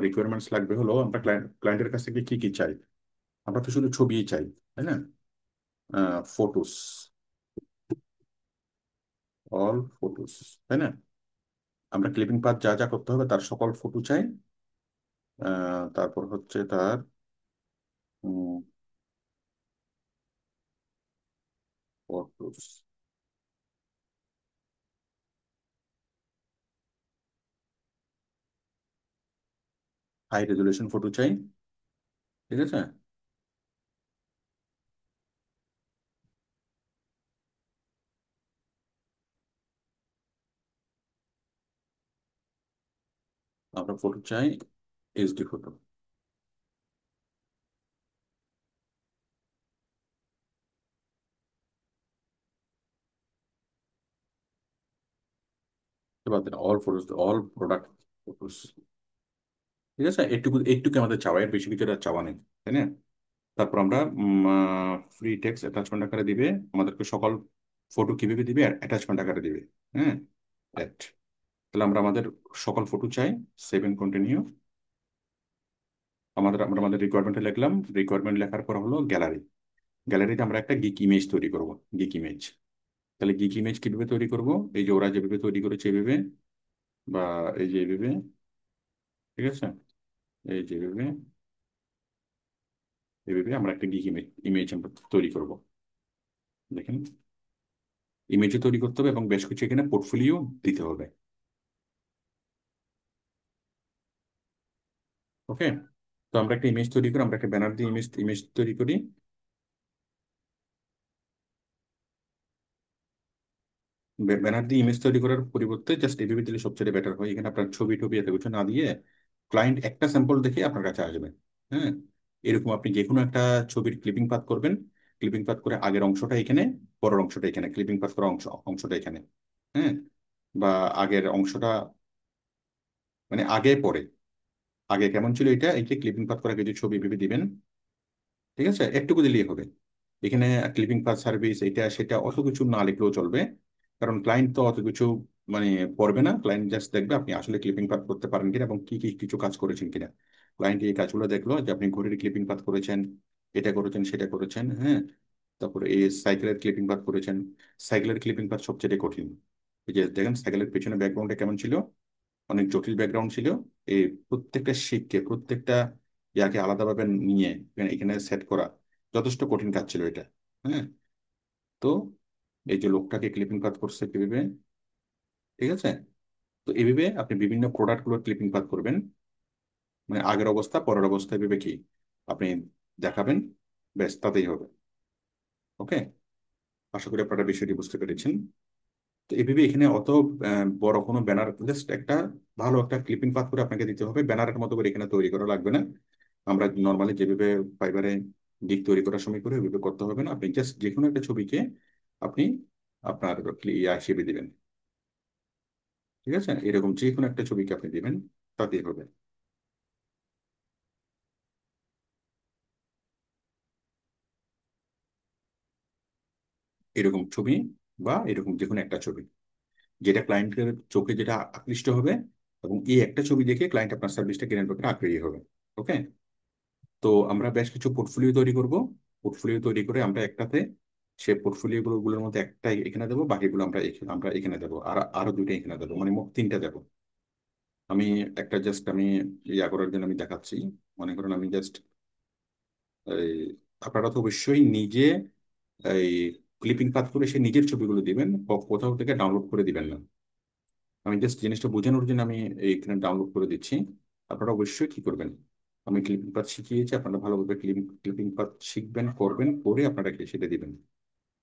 রিকোয়ারমেন্টস লাগবে হলো আমরা ক্লায়েন্টের কাছ থেকে কি কি চাই। আমরা তো শুধু ছবিই চাই, তাই না? ফটোস, অল ফটোস, তাই না? আমরা ক্লিপিং পাথ যা যা করতে হবে তার সকল ফটো চাই। তারপর হচ্ছে তার ফটোস, হাই রেজলিউশন ফটো চাই। ঠিক আছে। আমরা ফটো চাই এইচডি ফটো। বাদ দেন all photos, all product photos. ঠিক আছে, একটুকু একটুকু আমাদের চাওয়া, এর বেশি কিছু আর চাওয়া নেই, তাই না? তারপর আমরা ফ্রি টেক্সট অ্যাটাচমেন্ট আকারে দিবে, আমাদেরকে সকল ফটো কিভাবে দিবে, অ্যাটাচমেন্ট আকারে দিবে। হ্যাঁ, Right. তাহলে আমরা আমাদের সকল ফটো চাই। Save and continue. আমরা আমাদের রিকোয়ারমেন্টে লিখলাম, রিকোয়ারমেন্ট লেখার পর হলো গ্যালারি। গ্যালারিতে আমরা একটা গিক ইমেজ তৈরি করব, গিক ইমেজ। তাহলে গিক ইমেজ কিভাবে তৈরি করব? এই যে ওরা যেভাবে তৈরি করেছে এইভাবে, বা এই যে এইভাবে। ঠিক আছে, এই যে এইভাবে, এইভাবে আমরা একটা গিক ইমেজ ইমেজ আমরা তৈরি করব। দেখেন, ইমেজও তৈরি করতে হবে এবং বেশ কিছু এখানে পোর্টফোলিও দিতে হবে। ওকে। তো আমরা একটা ইমেজ তৈরি করি, আমরা একটা ব্যানার দিয়ে ইমেজ ইমেজ তৈরি করি। ব্যানার দিয়ে ইমেজ তৈরি করার পরিবর্তে জাস্ট এভাবে দিলে সবচেয়ে বেটার হয়। এখানে আপনার ছবি টবি এত কিছু না দিয়ে ক্লায়েন্ট একটা স্যাম্পল দেখে আপনার কাছে আসবে। হ্যাঁ, এরকম আপনি যে কোনো একটা ছবির ক্লিপিং পাথ করবেন। ক্লিপিং পাথ করে আগের অংশটা এখানে, পরের অংশটা এখানে, ক্লিপিং পাথ করা অংশটা এখানে। হ্যাঁ, বা আগের অংশটা, মানে আগে পরে, আগে কেমন ছিল এটা, এই যে ক্লিপিং পাথ করা কিছু ছবি ভেবে দিবেন। ঠিক আছে, একটুকু দিলেই হবে। এখানে ক্লিপিং পাথ সার্ভিস এটা সেটা অত কিছু না লিখলেও চলবে, কারণ ক্লায়েন্ট তো অত কিছু মানে পড়বে না। ক্লায়েন্ট জাস্ট দেখবে আপনি আসলে ক্লিপিং পাথ করতে পারেন কিনা এবং কি কি কিছু কাজ করেছেন কিনা। ক্লায়েন্ট এই কাজগুলো দেখলো যে আপনি ঘড়ির ক্লিপিং পাথ করেছেন, এটা করেছেন সেটা করেছেন। হ্যাঁ, তারপরে এই সাইকেলের ক্লিপিং পাথ করেছেন। সাইকেলের ক্লিপিং পাথ সবচেয়ে কঠিন। এই যে দেখেন সাইকেলের পেছনে ব্যাকগ্রাউন্ডটা কেমন ছিল, অনেক জটিল ব্যাকগ্রাউন্ড ছিল। এই প্রত্যেকটা শিখকে, প্রত্যেকটা ইয়াকে আলাদাভাবে নিয়ে এখানে সেট করা যথেষ্ট কঠিন কাজ ছিল এটা। হ্যাঁ, তো এই যে লোকটাকে ক্লিপিং পাথ করছে কিভাবে, ঠিক আছে? তো এইভাবে আপনি বিভিন্ন প্রোডাক্টগুলোর ক্লিপিং পাথ করবেন, মানে আগের অবস্থা পরের অবস্থা ভেবে কি আপনি দেখাবেন, ব্যাস তাতেই হবে। ওকে, আশা করি আপনারা বিষয়টি বুঝতে পেরেছেন। তো এইভাবে এখানে অত বড় কোনো ব্যানার, জাস্ট একটা ভালো একটা ক্লিপিং পাথ করে আপনাকে দিতে হবে, ব্যানারের মতো করে এখানে তৈরি করা লাগবে না। আমরা নর্মালি যেভাবে ফাইবারে গিগ তৈরি করার সময় করে ওইভাবে করতে হবে না। আপনি জাস্ট যে কোনো একটা ছবিকে আপনি আপনার ইয়া হিসেবে দিবেন। ঠিক আছে, এরকম যে কোনো একটা ছবিকে আপনি দিবেন, তাতেই হবে। এরকম ছবি বা এরকম যে কোনো একটা ছবি, যেটা ক্লায়েন্টের চোখে যেটা আকৃষ্ট হবে, এবং এই একটা ছবি দেখে ক্লায়েন্ট আপনার সার্ভিসটা কেনার ব্যাপারে আগ্রহী হবে। ওকে। তো আমরা বেশ কিছু পোর্টফোলিও তৈরি করব। পোর্টফোলিও তৈরি করে আমরা একটাতে, সে পোর্টফোলিও গুলোর মধ্যে একটা এখানে দেবো, বাকিগুলো আমরা এখানে দেবো, আর আরো দুইটা এখানে দেবো, মানে মোট তিনটা দেবো। আমি একটা জাস্ট আমি ইয়া করার জন্য আমি দেখাচ্ছি। মনে করুন আমি জাস্ট এই, আপনারা তো অবশ্যই নিজে এই ক্লিপিং পাথ করে সে নিজের ছবিগুলো দিবেন, কোথাও থেকে ডাউনলোড করে দিবেন না। আমি জাস্ট জিনিসটা বোঝানোর জন্য আমি এইখানে ডাউনলোড করে দিচ্ছি। আপনারা অবশ্যই কি করবেন, আমি ক্লিপিং পাথ শিখিয়েছি, আপনারা ভালোভাবে ক্লিপিং পাথ শিখবেন, করবেন, করে আপনারা সেটা দিবেন।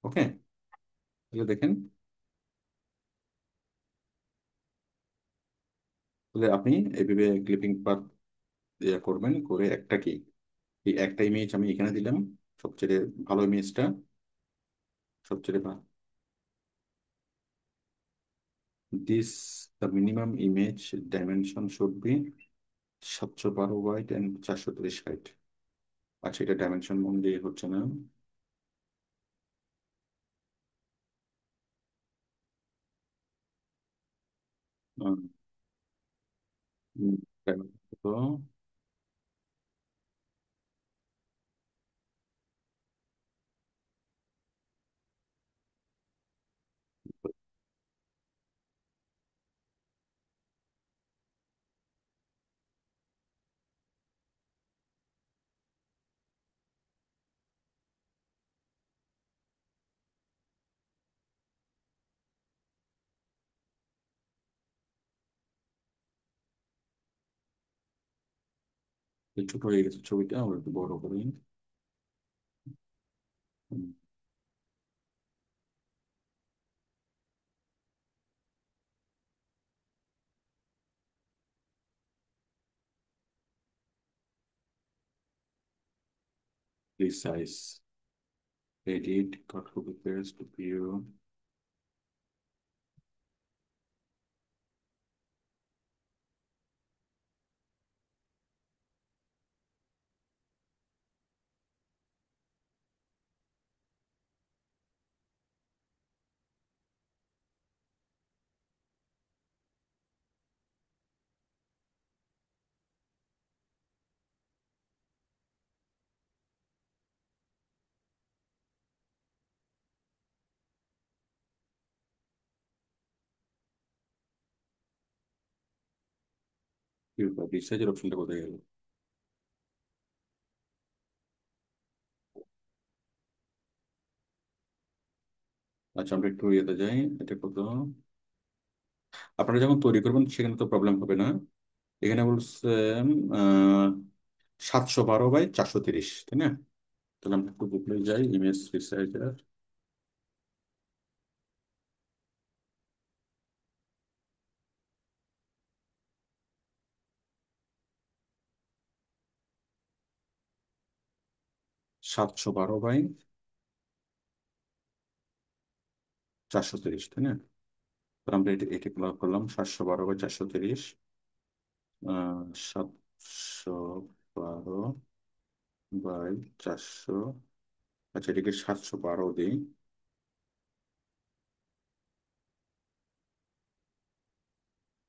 ওকে, তাহলে দেখেন, তাহলে আপনি এইভাবে ক্লিপিং পাথ করবেন, করে একটা কি, এই একটা ইমেজ আমি এখানে দিলাম, সবচেয়ে ভালো ইমেজটা, সবচেয়ে ভালো। This, the minimum image dimension should be 712 width and 430 height. আচ্ছা, এটা ডাইমেনশন অনুযায়ী হচ্ছে না। তো ছোট হয়ে গেছে ছবিটা, আমরা একটু বড় করি। Resize, edit, copy paste, view. রিসাইজের অপশনটা কোথায় গেল? আচ্ছা, আমরা একটু ইয়েতে যাই। এটা কত? আপনারা যখন তৈরি করবেন সেখানে তো প্রবলেম হবে না। এখানে বলছে 712 বাই 430, তাই না? তাহলে আমরা একটু গুগলে যাই, ইমেজ রিসাইজার। 712 বাই 430, তাই না? তাহলে আমরা এটা এটা করলাম 712 বাই 430। 712 বাই 400। আচ্ছা, এটাকে 712 দিই।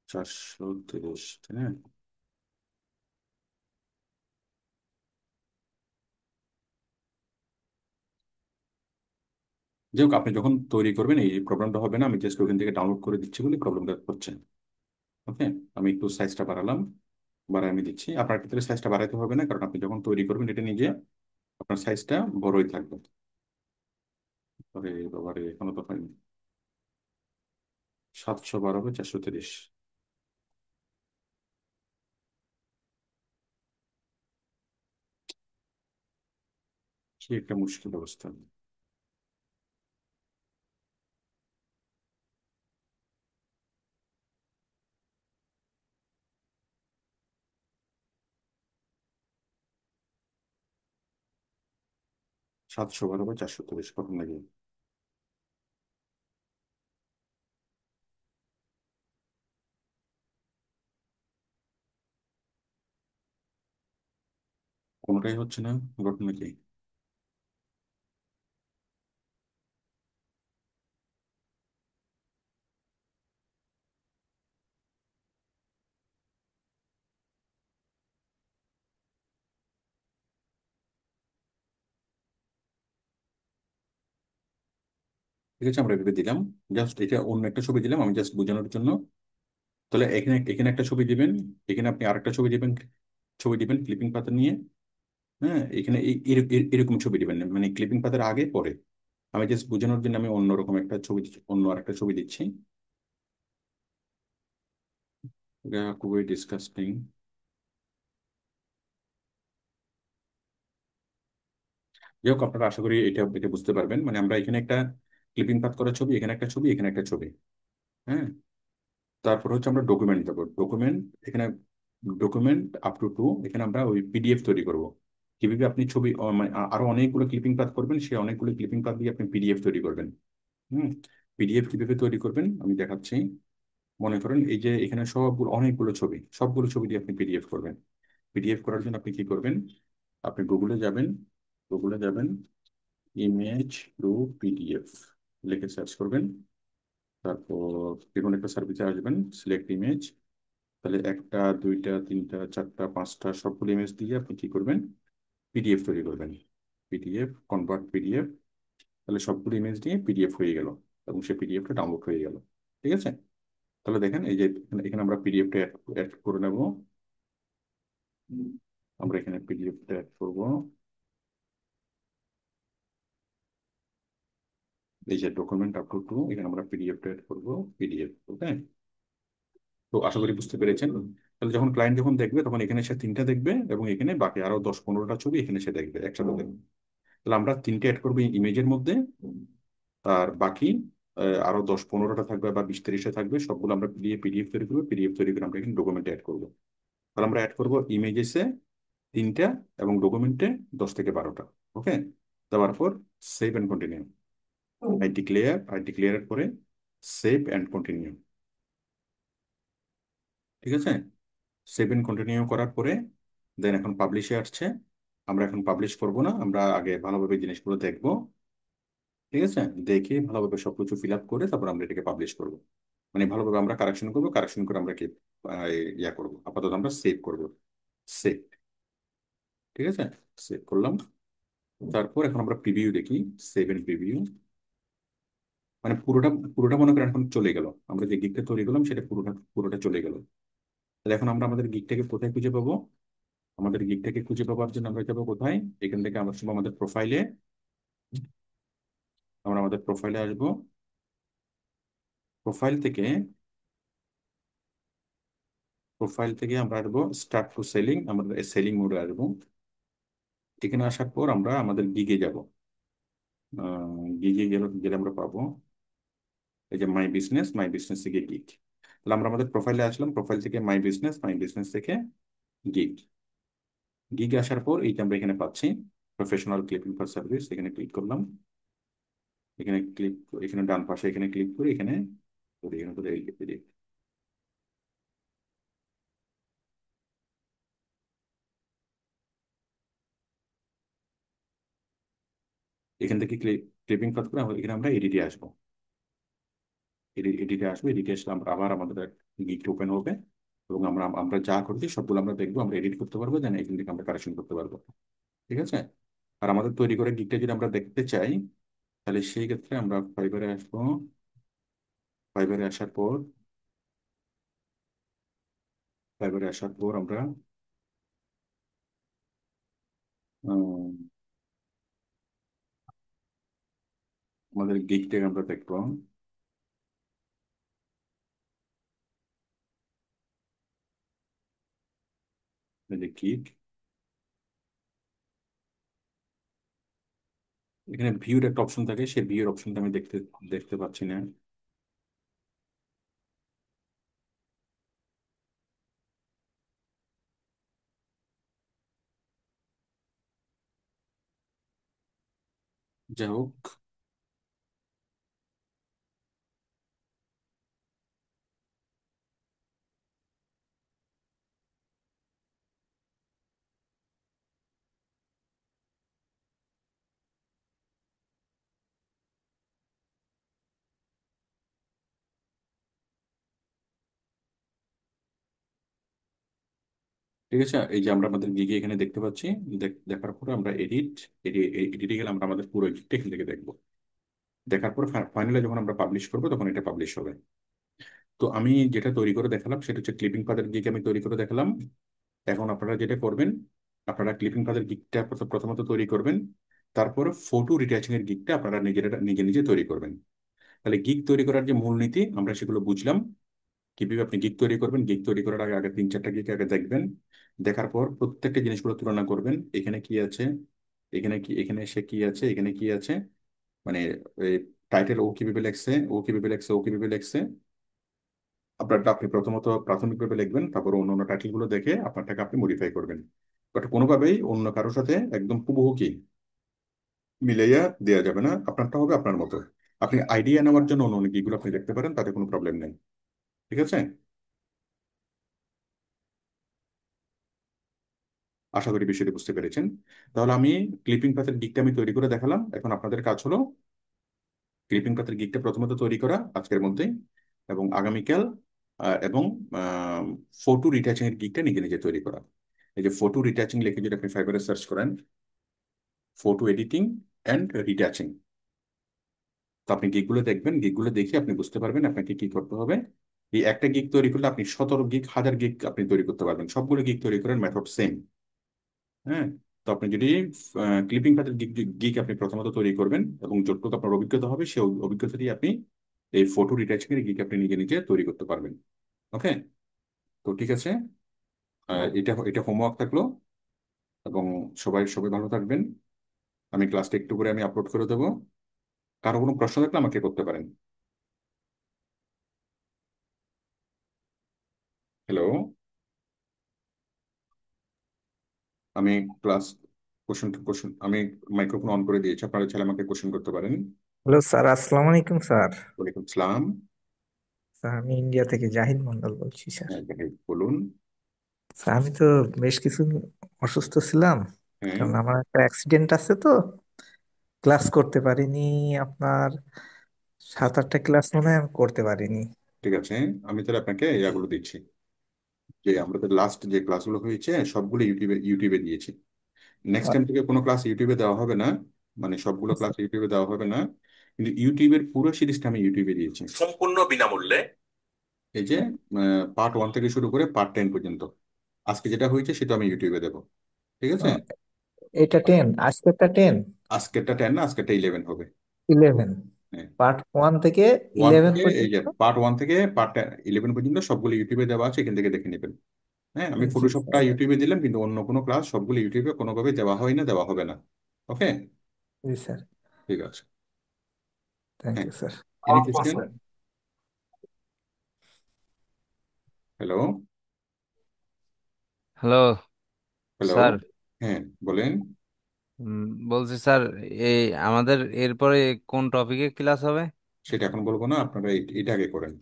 430, তাই না? যাই হোক, আপনি যখন তৈরি করবেন এই প্রবলেমটা হবে না। আমি জাস্ট ওখান থেকে ডাউনলোড করে দিচ্ছি বলে প্রবলেমটা হচ্ছে। ওকে, আমি একটু সাইজটা বাড়ালাম, বাড়ায় আমি দিচ্ছি। আপনার ক্ষেত্রে সাইজটা বাড়াইতে হবে না, কারণ আপনি যখন তৈরি করবেন এটা নিজে আপনার সাইজটা বড়ই থাকবে। আরে বাবারে, এখনো তো হয়নি। 712 বাই 430। কি একটা মুশকিল অবস্থা। 712 বাই 430 কখন লাগে? কোনোটাই হচ্ছে না, ঘটনা কি? ঠিক আছে, আমরা ভেবে দিলাম। জাস্ট এটা অন্য একটা ছবি দিলাম আমি জাস্ট বোঝানোর জন্য। তাহলে এখানে এখানে একটা ছবি দিবেন, এখানে আপনি আরেকটা ছবি দিবেন। ছবি দিবেন ক্লিপিং পাতা নিয়ে। হ্যাঁ, এখানে এরকম ছবি দিবেন, মানে ক্লিপিং পাতার আগে পরে। আমি জাস্ট বোঝানোর জন্য আমি অন্যরকম একটা ছবি অন্য আরেকটা ছবি দিচ্ছি। এটা খুবই ডিসকাস্টিং। যাই হোক, আপনারা আশা করি এটা এটা বুঝতে পারবেন। মানে আমরা এখানে একটা ক্লিপিং পাত করা ছবি, এখানে একটা ছবি, এখানে একটা ছবি। হ্যাঁ, তারপর হচ্ছে আমরা ডকুমেন্ট দেবো। ডকুমেন্ট এখানে, ডকুমেন্ট আপ টু এখানে আমরা ওই পিডিএফ তৈরি করব। কিভাবে আপনি ছবি মানে আরো অনেকগুলো ক্লিপিং পাত করবেন, সেই অনেকগুলো ক্লিপিং পাত দিয়ে আপনি পিডিএফ তৈরি করবেন। হুম। পিডিএফ কিভাবে তৈরি করবেন আমি দেখাচ্ছি। মনে করেন এই যে এখানে সবগুলো অনেকগুলো ছবি, সবগুলো ছবি দিয়ে আপনি পিডিএফ করবেন। পিডিএফ করার জন্য আপনি কি করবেন? আপনি গুগলে যাবেন। গুগলে যাবেন, ইমেজ টু পিডিএফ লিখে সার্চ করবেন। তারপর যে কোনো একটা সার্ভিসে আসবেন, সিলেক্ট ইমেজ। তাহলে একটা, দুইটা, তিনটা, চারটা, পাঁচটা সবগুলো ইমেজ দিয়ে আপনি কি করবেন? পিডিএফ তৈরি করবেন। PDF, convert PDF. তাহলে সবগুলো ইমেজ নিয়ে পিডিএফ হয়ে গেল এবং সেই পিডিএফটা ডাউনলোড হয়ে গেল। ঠিক আছে? তাহলে দেখেন এই যে এখানে এখানে আমরা পিডিএফটা অ্যাড করে নেব। আমরা এখানে পিডিএফটা অ্যাড করব। এই যে ডকুমেন্ট আপলোড টু, এখানে আমরা পিডিএফটা অ্যাড করব। পিডিএফ, ওকে। তো আশা করি বুঝতে পেরেছেন। তাহলে যখন ক্লায়েন্ট যখন দেখবে তখন এখানে সে তিনটা দেখবে এবং এখানে বাকি আরো 10-15টা ছবি এখানে সে দেখবে, একসাথে দেখবে। তাহলে আমরা তিনটে অ্যাড করবো ইমেজের মধ্যে। আর বাকি আরো 10-15টা থাকবে বা 20-30টা থাকবে, সবগুলো আমরা পিডিএফ তৈরি করবো। পিডিএফ তৈরি করে আমরা এখানে ডকুমেন্টে অ্যাড করবো। তাহলে আমরা অ্যাড করবো ইমেজেসে তিনটা এবং ডকুমেন্টে 10 থেকে 12টা। ওকে। দেওয়ার পর save and continue. I declare করে সেভ অ্যান্ড কন্টিনিউ। ঠিক আছে? সেভ অ্যান্ড কন্টিনিউ করার পরে দেন এখন পাবলিশে আসছে। আমরা এখন পাবলিশ করব না, আমরা আগে ভালোভাবে জিনিসগুলো দেখবো। ঠিক আছে? দেখে ভালোভাবে সবকিছু ফিল আপ করে তারপর আমরা এটাকে পাবলিশ করব। মানে ভালোভাবে আমরা কারেকশন করবো, কারেকশন করে আমরা কি ইয়া করবো, আপাতত আমরা সেভ করব। সেভ। ঠিক আছে? সেভ করলাম। তারপর এখন আমরা প্রিভিউ দেখি। Save and preview. মানে পুরোটা পুরোটা মনে করেন এখন চলে গেল। আমরা যে গিগটা তৈরি করলাম সেটা পুরোটা পুরোটা চলে গেল। তাহলে এখন আমরা আমাদের গিগটাকে কোথায় খুঁজে পাবো? আমাদের গিগটাকে খুঁজে পাওয়ার জন্য আমরা যাবো কোথায়? এখান থেকে আমরা সব আমাদের প্রোফাইলে। আমরা আমাদের প্রোফাইলে আসবো। প্রোফাইল থেকে প্রোফাইল থেকে আমরা আসবো স্টার্ট টু সেলিং, আমরা সেলিং মোডে আসবো। এখানে আসার পর আমরা আমাদের গিগে যাব। গিগে গেলে গেলে আমরা পাবো এই যে মাই বিজনেস থেকে গিগ। তাহলে আমরা আমাদের প্রোফাইলে আসলাম, প্রোফাইল থেকে মাই বিজনেস থেকে গিগ। গিগে আসার পর এইটা আমরা এখানে পাচ্ছি প্রফেশনাল ক্লিপিং ফর সার্ভিস। এখানে ক্লিক করলাম। এখানে ক্লিক, এখানে ডান পাশে এখানে ক্লিক করে এখানে এখানে করে এখান থেকে ক্লিপিং পাথ করে এখানে আমরা এডিটে আসবো। এডিটে আসবো, এডিটে আসলে আমরা আবার আমাদের গিট ওপেন হবে এবং আমরা আমরা যা করছি সবগুলো আমরা দেখবো, আমরা এডিট করতে পারবো, দেন এখান থেকে আমরা কারেকশন করতে পারবো। ঠিক আছে? আর আমাদের তৈরি করে গিকটা যদি আমরা দেখতে চাই তাহলে সেই ক্ষেত্রে আমরা ফাইবারে আসবো। ফাইবারে আসার পর ফাইবারে আসার পর আমরা উম, আমাদের গিকটাকে আমরা দেখবো। এই যে গিক, এখানে ভিউর একটা অপশন থাকে, সেই ভিউর অপশনটা আমি দেখতে দেখতে পাচ্ছি না। যাই হোক, ঠিক আছে। এই যে আমরা আমাদের গিগে এখানে দেখতে পাচ্ছি। দেখার পরে আমরা এডিটে গেলে আমরা আমাদের পুরো গিগটা এখান থেকে দেখবো। দেখার পর ফাইনালি যখন আমরা পাবলিশ করবো তখন এটা পাবলিশ হবে। তো আমি যেটা তৈরি করে দেখালাম সেটা হচ্ছে ক্লিপিং পাদের গিগ আমি তৈরি করে দেখালাম। এখন আপনারা যেটা করবেন, আপনারা ক্লিপিং পাদের গিগটা প্রথমত তৈরি করবেন। তারপর ফটো রিটাচিং এর গিগটা আপনারা নিজেরা নিজে নিজে তৈরি করবেন। তাহলে গিগ তৈরি করার যে মূলনীতি আমরা সেগুলো বুঝলাম। কিভাবে আপনি গিগ তৈরি করবেন, গিগ তৈরি করার আগে আগে 3-4টা গিগ আগে দেখবেন। দেখার পর প্রত্যেকটা জিনিসগুলো তুলনা করবেন। এখানে কি আছে, এখানে কি, এখানে সে কি আছে, এখানে কি আছে, মানে টাইটেল ও কিভাবে লেখছে, ও কিভাবে লেখছে, ও কিভাবে লেখছে। আপনারটা আপনি প্রথমত প্রাথমিকভাবে লিখবেন, তারপর অন্য অন্য টাইটেল গুলো দেখে আপনারটাকে আপনি মডিফাই করবেন। বাট কোনোভাবেই অন্য কারোর সাথে একদম হুবহু কি মিলাইয়া দেওয়া যাবে না। আপনারটা হবে আপনার মতো। আপনি আইডিয়া নেওয়ার জন্য অন্য অন্য গিগুলো আপনি দেখতে পারেন, তাতে কোনো প্রবলেম নেই। ঠিক আছে? আশা করি বিষয়টি বুঝতে পেরেছেন। তাহলে আমি ক্লিপিং পাথের গিকটা আমি তৈরি করে দেখালাম। এখন আপনাদের কাজ হলো ক্লিপিং পাথের গিকটা প্রথমত তৈরি করা আজকের মধ্যেই, এবং আগামীকাল এবং ফটো রিটাচিং এর গিকটা নিজে নিজে তৈরি করা। এই যে ফটো রিটাচিং লিখে যদি আপনি ফাইবারে সার্চ করেন, ফটো এডিটিং অ্যান্ড রিটাচিং, তো আপনি গিকগুলো দেখবেন, গিকগুলো দেখে আপনি বুঝতে পারবেন আপনাকে কি করতে হবে। এই একটা গিগ তৈরি করলে আপনি 17 গিগ, 1000 গিগ আপনি তৈরি করতে পারবেন। সবগুলো গিগ তৈরি করার মেথড সেম। হ্যাঁ, তো আপনি যদি ক্লিপিং পাথের গিগ গিগ আপনি প্রথমত তৈরি করবেন এবং যতটুকু আপনার অভিজ্ঞতা হবে সেই অভিজ্ঞতা দিয়ে আপনি এই ফটো রিটাচিং এর গিগ আপনি নিজে নিজে তৈরি করতে পারবেন। ওকে, তো ঠিক আছে, এটা এটা হোমওয়ার্ক থাকলো। এবং সবাই সবাই ভালো থাকবেন। আমি ক্লাসটা একটু করে আমি আপলোড করে দেবো। কারো কোনো প্রশ্ন থাকলে আমাকে করতে পারেন। হ্যালো, আমি ক্লাস কোশ্চেন কোশ্চেন আমি মাইক্রোফোন অন করে দিয়েছি, আপনারা চাইলে আমাকে কোশ্চেন করতে পারেন। হ্যালো স্যার, আসসালামু আলাইকুম স্যার। ওয়ালাইকুম সালাম। স্যার, আমি ইন্ডিয়া থেকে জাহিদ মন্ডল বলছি স্যার। হ্যাঁ, জাহিদ বলুন। স্যার, আমি তো বেশ কিছু অসুস্থ ছিলাম, হ্যাঁ, কারণ আমার একটা অ্যাক্সিডেন্ট আছে, তো ক্লাস করতে পারিনি। আপনার 7-8টা ক্লাস মনে হয় আমি করতে পারিনি। ঠিক আছে, আমি তাহলে আপনাকে ইয়াগুলো দিচ্ছি। যে আমাদের লাস্ট যে ক্লাসগুলো হয়েছে সবগুলো ইউটিউবে ইউটিউবে দিয়েছি। নেক্সট টাইম থেকে কোনো ক্লাস ইউটিউবে দেওয়া হবে না, মানে সবগুলো ক্লাস ইউটিউবে দেওয়া হবে না, কিন্তু ইউটিউবের পুরো সিরিজটা আমি ইউটিউবে দিয়েছি সম্পূর্ণ বিনামূল্যে। এই যে পার্ট 1 থেকে শুরু করে পার্ট 10 পর্যন্ত আজকে যেটা হয়েছে সেটা আমি ইউটিউবে দেবো। ঠিক আছে। এটা 10, আজকেরটা 10, আজকেরটা 10 না, আজকেরটা 11 হবে। 11। হ্যাঁ, পার্ট 1 থেকে ওয়ান 11 থেকে এই পর্যন্ত। যে পার্ট 1 থেকে পার্ট 11 পর্যন্ত সবগুলো ইউটিউবে দেওয়া আছে, এখান থেকে দেখে নেবেন। হ্যাঁ, আমি জি ফটোশপটা স্যার। ইউটিউবে দিলাম, কিন্তু অন্য কোনো ক্লাস সবগুলো ইউটিউবে কোনোভাবে দেওয়া হয় না, দেওয়া হবে না। ওকে, জি স্যার। ঠিক আছে। থ্যাংক হ্যাঁ, you sir. Any question? Hello, hello hello. Sir. হ্যাঁ, বলেন। বলছি স্যার, এই আমাদের এরপরে কোন টপিকে ক্লাস হবে? সেটা এখন বলবো না, আপনারা এটা আগে করেন।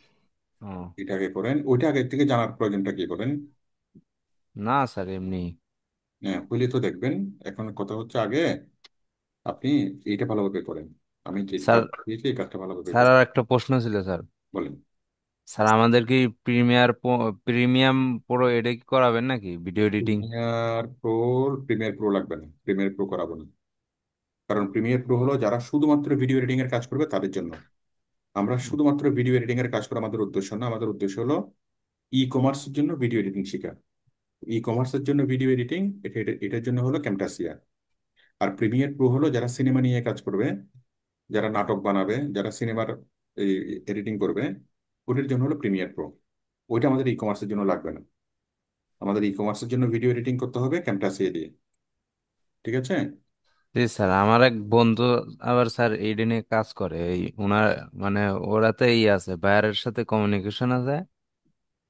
ও, এটা আগে করেন, ওইটা আগে থেকে জানার প্রয়োজনটা কি বলেন? না স্যার, এমনি। হ্যাঁ, হইলে তো দেখবেন। এখন কথা হচ্ছে আগে আপনি এইটা ভালোভাবে করেন। আমি যে স্যার, কাজ দিয়েছি এই কাজটা ভালোভাবে স্যার করেন। আর একটা প্রশ্ন ছিল স্যার। বলেন। স্যার, আমাদের কি প্রিমিয়াম প্রো এটা কি করাবেন নাকি ভিডিও এডিটিং? প্রিমিয়ার প্রো লাগবে না, প্রিমিয়ার প্রো করাবো না। কারণ প্রিমিয়ার প্রো হলো যারা শুধুমাত্র ভিডিও এডিটিং এর কাজ করবে তাদের জন্য। আমরা শুধুমাত্র ভিডিও এডিটিং এর কাজ করা আমাদের উদ্দেশ্য না, আমাদের উদ্দেশ্য হলো ই কমার্সের জন্য ভিডিও এডিটিং শেখা। ই কমার্সের জন্য ভিডিও এডিটিং, এটার জন্য হলো ক্যামটাসিয়া। আর প্রিমিয়ার প্রো হলো যারা সিনেমা নিয়ে কাজ করবে, যারা নাটক বানাবে, যারা সিনেমার এডিটিং করবে, ওদের জন্য হলো প্রিমিয়ার প্রো। ওইটা আমাদের ই কমার্সের জন্য লাগবে না। আমাদের ই কমার্সের জন্য ভিডিও এডিটিং করতে হবে ক্যামটাসিয়া দিয়ে। ঠিক আছে। জি স্যার, আমার এক বন্ধু আবার স্যার এইটা নিয়ে কাজ করে, এই ওনার মানে ওরাতে আছে, বায়ারের সাথে কমিউনিকেশন আছে।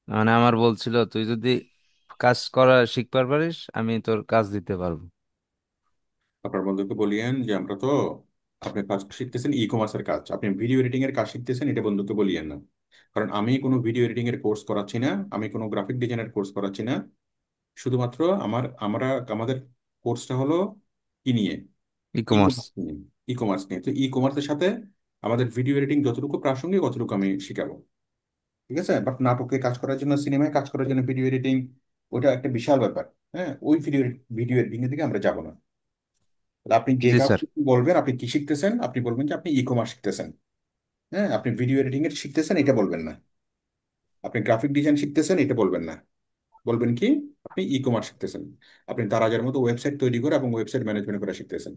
মানে আমার বলছিল, তুই যদি কাজ করা শিখতে পারিস আমি তোর কাজ দিতে পারবো। আপনার বন্ধুকে বলিয়েন যে আমরা তো, আপনি কাজ শিখতেছেন ই কমার্সের কাজ, আপনি ভিডিও এডিটিং এর কাজ শিখতেছেন, এটা বন্ধুকে বলিয়েন না। কারণ আমি কোনো ভিডিও এডিটিং এর কোর্স করাচ্ছি না, আমি কোনো গ্রাফিক ডিজাইনের কোর্স করাচ্ছি না। শুধুমাত্র আমাদের কোর্সটা হলো কি নিয়ে? ই ই কমার্স। কমার্স নিয়ে। ই কমার্স নিয়ে, তো ই কমার্সের সাথে আমাদের ভিডিও এডিটিং যতটুকু প্রাসঙ্গিক অতটুকু আমি শিখাবো। ঠিক আছে, বাট নাটকে কাজ করার জন্য, সিনেমায় কাজ করার জন্য ভিডিও এডিটিং ওটা একটা বিশাল ব্যাপার। হ্যাঁ, ওই ভিডিও ভিডিও এডিটিং এর দিকে আমরা যাবো না। তাহলে আপনি যে জি স্যার। কাউকে বলবেন আপনি কি শিখতেছেন, আপনি বলবেন যে আপনি ই কমার্স শিখতেছেন। হ্যাঁ, আপনি ভিডিও এডিটিং এর শিখতেছেন এটা বলবেন না। আপনি গ্রাফিক ডিজাইন শিখতেছেন এটা বলবেন না। বলবেন কি? আপনি ই কমার্স শিখতেছেন। আপনি দারাজের মতো ওয়েবসাইট তৈরি করে এবং ওয়েবসাইট ম্যানেজমেন্ট করে শিখতেছেন।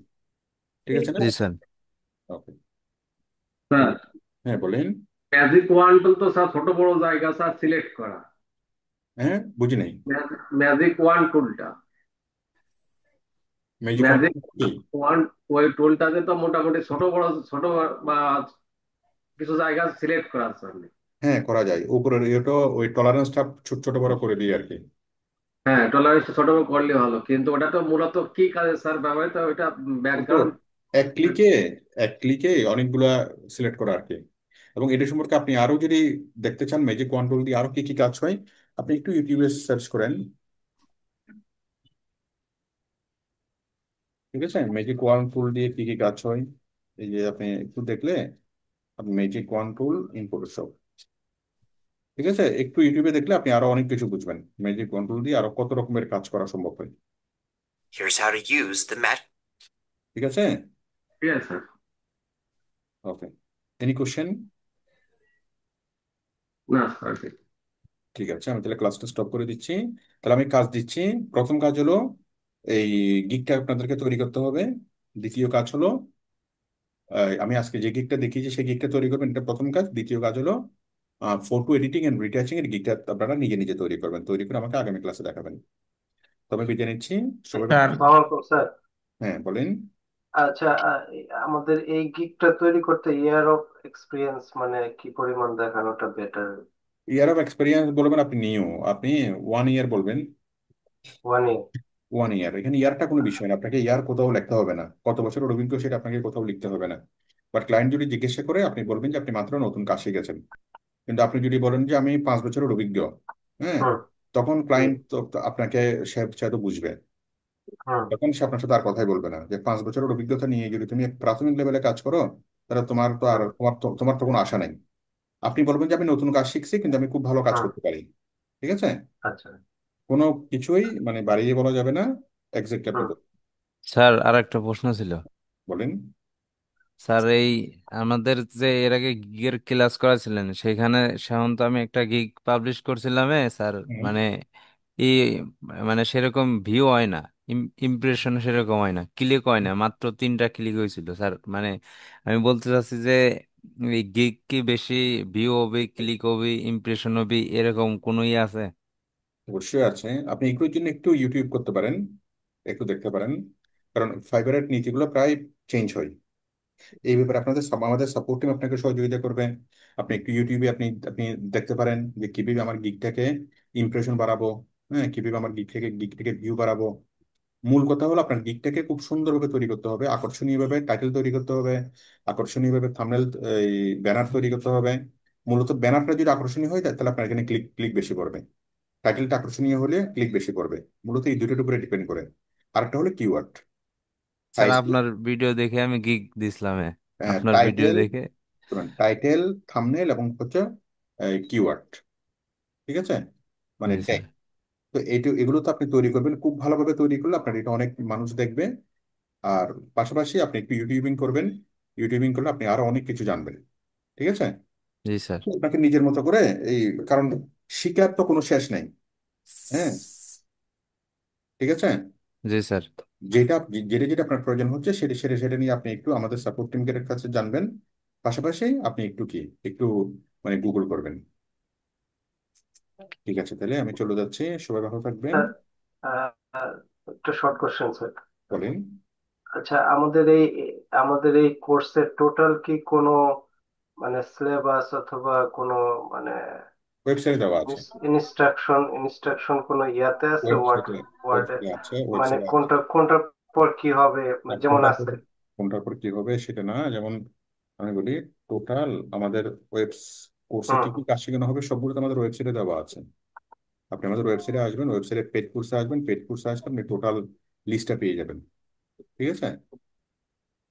ঠিক আছে না? জি স্যার। ওকে। স্যার, হ্যাঁ, বলেন। ম্যাজিক ওয়ান্ডল তো স্যার ছোট বড় জায়গা স্যার সিলেক্ট করা। হ্যাঁ, বুঝি নাই। ম্যাজিক ওয়ান টুলটা, ম্যাজিক ম্যাজিক কি? ওয়ান, ওই টুলটাতে তো মোটামুটি ছোট বা কিছু জায়গা সিলেক্ট করা স্যার। হ্যাঁ, করা যায়, উপরের ইয়েটা ওই টলারেন্সটা ছোট ছোট বড় করে দিই আর কি। হ্যাঁ, টলারেন্স ছোট বড় করলে ভালো, কিন্তু ওটা তো মূলত কি কাজে স্যার ব্যবহৃত, ওইটা ওই তো ব্যাকগ্রাউন্ড। এক ক্লিকে, এক ক্লিকে অনেকগুলা সিলেক্ট করা আর কি। এবং এটা সম্পর্কে আপনি আরো যদি দেখতে চান ম্যাজিক কন্ট্রোল দিয়ে আরো কি কি কাজ হয়, আপনি একটু ইউটিউবে সার্চ করেন। ঠিক আছে, ম্যাজিক ওয়ান টুল দিয়ে কি কি কাজ হয়, এই যে আপনি একটু দেখলে, আপনি magic one tool in Photoshop, ঠিক আছে, একটু ইউটিউবে দেখলে আপনি আরো অনেক কিছু বুঝবেন, ম্যাজিক কন্ট্রোল দিয়ে আরো কত রকমের কাজ করা সম্ভব হয়। Here's how to use the mat. ঠিক আছে। ঠিক আছে স্যার। ওকে, এনি কোশ্চেন? না স্যার, ঠিক। ঠিক আছে, আমি তাহলে ক্লাসটা স্টপ করে দিচ্ছি। তাহলে আমি কাজ দিচ্ছি। প্রথম কাজ হলো এই গিগটা আপনাদেরকে তৈরি করতে হবে। দ্বিতীয় কাজ হলো আমি আজকে যে গিগটা দেখিয়েছি সেই গিগটা তৈরি করবেন, এটা প্রথম কাজ। দ্বিতীয় কাজ হলো ফটো এডিটিং এন্ড রিটাচিং এর গিগটা আপনারা নিজে নিজে তৈরি করবেন, তৈরি করে আমাকে আগামী ক্লাসে দেখাবেন। তবে বিদায় নিচ্ছি, সবাই ভালো স্যার থাকবেন। আসসালামু আলাইকুম স্যার। হ্যাঁ বলেন। আচ্ছা, আমাদের এই গিগটা তৈরি করতে ইয়ার অফ এক্সপিরিয়েন্স মানে কি পরিমাণ দেখানোটা বেটার? ইয়ার অফ এক্সপেরিয়েন্স বলবেন আপনি নিউ, আপনি 1 ইয়ার বলবেন। 1 ইয়ার? 1 ইয়ার, এখানে ইয়ারটা কোনো বিষয় না, আপনাকে ইয়ার কোথাও লিখতে হবে না, কত বছরের অভিজ্ঞ সেটা আপনাকে কোথাও লিখতে হবে না। বাট ক্লায়েন্ট যদি জিজ্ঞাসা করে আপনি বলবেন যে আপনি মাত্র নতুন কাজ শিখেছেন। কিন্তু আপনি যদি বলেন যে আমি 5 বছরের অভিজ্ঞ, হ্যাঁ, হুম। তখন জি। ক্লায়েন্ট তো আপনাকে, সে তো বুঝবে। হুম। তখন সে আপনার সাথে আর কথাই বলবে না, যে 5 বছরের অভিজ্ঞতা নিয়ে যদি তুমি প্রাথমিক লেভেলে কাজ করো, তাহলে হুম। তোমার তো কোনো আশা নেই। আপনি বলবেন যে আমি নতুন কাজ শিখছি কিন্তু আমি খুব ভালো কাজ হুম। করতে পারি। ঠিক আছে, আচ্ছা। কোনো কিছুই মানে বাড়িয়ে বলা যাবে না, এক্সাক্টলি আপনি হুম। স্যার আর একটা প্রশ্ন ছিল। বলেন। স্যার এই আমাদের যে এর আগে গিগের ক্লাস করাছিলেন সেখানে সাধারণত আমি একটা গিগ পাবলিশ করছিলাম স্যার, হুম। মানে এই মানে সেরকম ভিউ হয় না, ইমপ্রেশন সেরকম হয় না, ক্লিক হয় না, মাত্র 3টা ক্লিক হয়েছিল স্যার। মানে আমি বলতে চাচ্ছি যে এই গিগ কি বেশি ভিউ হবে, ক্লিক হবে, ইমপ্রেশন হবে, এরকম কোনো ইয়ে আছে? অবশ্যই আছে, আপনি এগুলোর জন্য একটু ইউটিউব করতে পারেন, একটু দেখতে পারেন। কারণ ফাইবারের নীতিগুলো প্রায় চেঞ্জ হয়। এই ব্যাপারে আমাদের সাপোর্ট টিম আপনাকে সহযোগিতা করবে। আপনি একটু ইউটিউবে আপনি আপনি দেখতে পারেন যে কিভাবে আমার গিগটাকে ইমপ্রেশন বাড়াবো, হ্যাঁ, কিভাবে আমার গিগ থেকে ভিউ বাড়াবো। মূল কথা হলো আপনার গিগটাকে খুব সুন্দরভাবে তৈরি করতে হবে, আকর্ষণীয়ভাবে টাইটেল তৈরি করতে হবে, আকর্ষণীয়ভাবে থাম্বনেল, এই ব্যানার তৈরি করতে হবে। মূলত ব্যানারটা যদি আকর্ষণীয় হয় তাহলে আপনার এখানে ক্লিক ক্লিক বেশি পড়বে, টাইটেলটা আকর্ষণীয় হলে ক্লিক বেশি পড়বে। মূলত এই দুটোর উপরে ডিপেন্ড করে। আরেকটা হলো কিওয়ার্ড। স্যার আপনার ভিডিও দেখে আমি গিগ দিছিলাম, আপনার ভিডিও টাইটেল, দেখে। টাইটেল, থাম্বনেল এবং হচ্ছে কিওয়ার্ড। ঠিক আছে, মানে জি ট্যাগ। স্যার। তো এগুলো তো আপনি তৈরি করবেন, খুব ভালোভাবে তৈরি করলে আপনার এটা অনেক মানুষ দেখবে। আর পাশাপাশি আপনি একটু ইউটিউবিং করবেন, ইউটিউবিং করলে আপনি আরো অনেক কিছু জানবেন। ঠিক আছে, জি স্যার। আপনাকে নিজের মতো করে এই, কারণ শিকার তো কোনো শেষ নাই। হ্যাঁ, ঠিক আছে, জি স্যার। যেটা যেটা যেটা আপনার প্রয়োজন হচ্ছে সেটা সেটা সেটা নিয়ে আপনি একটু আমাদের সাপোর্ট টিমের কাছে জানবেন। পাশাপাশি আপনি একটু মানে গুগল করবেন। ঠিক আছে, তাহলে আমি চলে যাচ্ছি, সবাই ভালো থাকবেন। স্যার, আহ, আহ, একটা শর্ট কোশ্চেন স্যার। বলেন। আচ্ছা, আমাদের এই কোর্সের টোটাল কি কোনো মানে সিলেবাস অথবা কোনো মানে ওয়েবসাইটে দেওয়া আছে, ইনস্ট্রাকশন কোনো ইয়াতে আছে ওয়েবসাইটে ওয়ার্ডে? ওয়েবসাইটে আছে, মানে ওয়েবসাইটে আছে। কোনটার পর কি হবে, আর যেমন কোনটার পর, আছে? কোনটার পর কি হবে সেটা না, যেমন আমি বলি, টোটাল আমাদের কোর্সে হুম। কি কি কাজ শেখানো হবে সবগুলো তো আমাদের ওয়েবসাইটে দেওয়া আছে। আপনি আমাদের ওয়েবসাইটে আসবেন, ওয়েবসাইটে পেড কোর্সে আসবেন, পেড কোর্সে আসলে আপনি টোটাল লিস্টটা পেয়ে যাবেন। ঠিক আছে,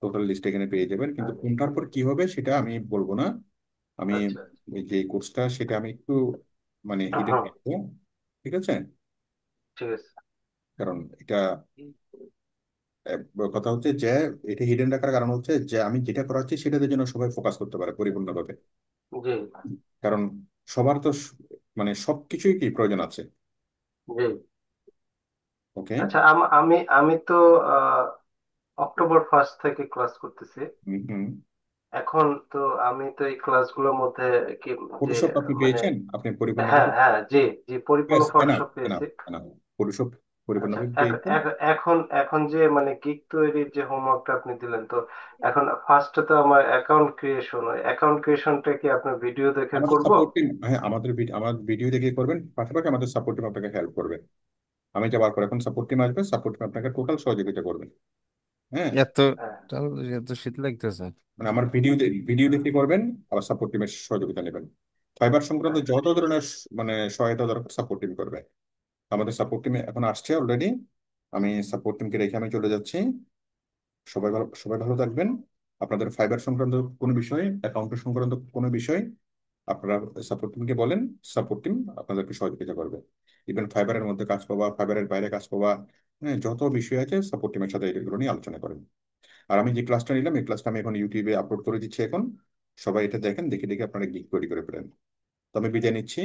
টোটাল লিস্ট এখানে পেয়ে যাবেন, কিন্তু কোনটার পর কি হবে সেটা আমি বলবো না। আমি আচ্ছা। এই যে কোর্সটা সেটা আমি একটু মানে হিডেন হুম। রাখবো। ঠিক আছে, ঠিক আছে। কারণ এটা কথা হচ্ছে যে এটা হিডেন রাখার কারণ হচ্ছে যে আমি যেটা করাচ্ছি সেটাতে যেন সবাই ফোকাস করতে পারে পরিপূর্ণভাবে। জি। কারণ সবার তো মানে সবকিছুই কি প্রয়োজন আছে। জি। ওকে। আচ্ছা, আমি আমি তো আহ, অক্টোবর 1 থেকে ক্লাস করতেছি হুম হুম। এখন। তো আমি তো এই ক্লাসগুলোর মধ্যে কি যে ফটোশপ আপনি মানে, পেয়েছেন, আপনি হ্যাঁ পরিপূর্ণভাবে? হ্যাঁ, জি জি, পরিপূর্ণ এনাফ ফটোশপ এনাফ পেয়েছি। এনাফ, ফটোশপ আচ্ছা, পরিপূর্ণভাবে পেয়েছেন। এখন এখন যে মানে গিগ তৈরির যে হোমওয়ার্কটা আপনি দিলেন, তো এখন ফার্স্টে তো আমার অ্যাকাউন্ট ক্রিয়েশন হয়, অ্যাকাউন্ট ক্রিয়েশনটা কি আপনার ভিডিও দেখে আমাদের করব? সাপোর্ট টিম, হ্যাঁ, আমার ভিডিও দেখে করবেন, পাশাপাশি আমাদের সাপোর্ট টিম আপনাকে হেল্প করবে। আমি যাবার পর এখন সাপোর্ট টিম আসবে, সাপোর্ট টিম আপনাকে টোটাল সহযোগিতা করবে। হ্যাঁ, এত হ্যাঁ। এত শীত লাগতেছে। মানে আমার ভিডিও দেখে করবেন, আবার সাপোর্ট টিমের সহযোগিতা নেবেন। ফাইবার সংক্রান্ত হ্যাঁ। যত ধরনের মানে সহায়তা দরকার সাপোর্ট টিম করবে। আমাদের সাপোর্ট টিমে এখন আসছে অলরেডি। আমি সাপোর্ট টিমকে রেখে আমি চলে যাচ্ছি। সবাই ভালো থাকবেন। আপনাদের ফাইবার সংক্রান্ত কোনো বিষয়, অ্যাকাউন্ট সংক্রান্ত কোনো বিষয় আপনারা সাপোর্ট টিমকে বলেন, সাপোর্ট টিম আপনাদেরকে সহযোগিতা করবে। ইভেন ফাইবারের মধ্যে কাজ পাওয়া, ফাইবারের বাইরে কাজ পাওয়া, হ্যাঁ, যত বিষয় আছে সাপোর্ট টিমের সাথে এগুলো নিয়ে আলোচনা করেন। আর আমি যে ক্লাসটা নিলাম এই ক্লাসটা আমি এখন ইউটিউবে আপলোড করে দিচ্ছি এখন। সবাই এটা দেখেন, দেখে দেখে আপনারা গিগ তৈরি করে ফেলেন। তো আমি বিদায় নিচ্ছি।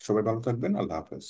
সবাই ভালো থাকবেন। আল্লাহ হাফেজ।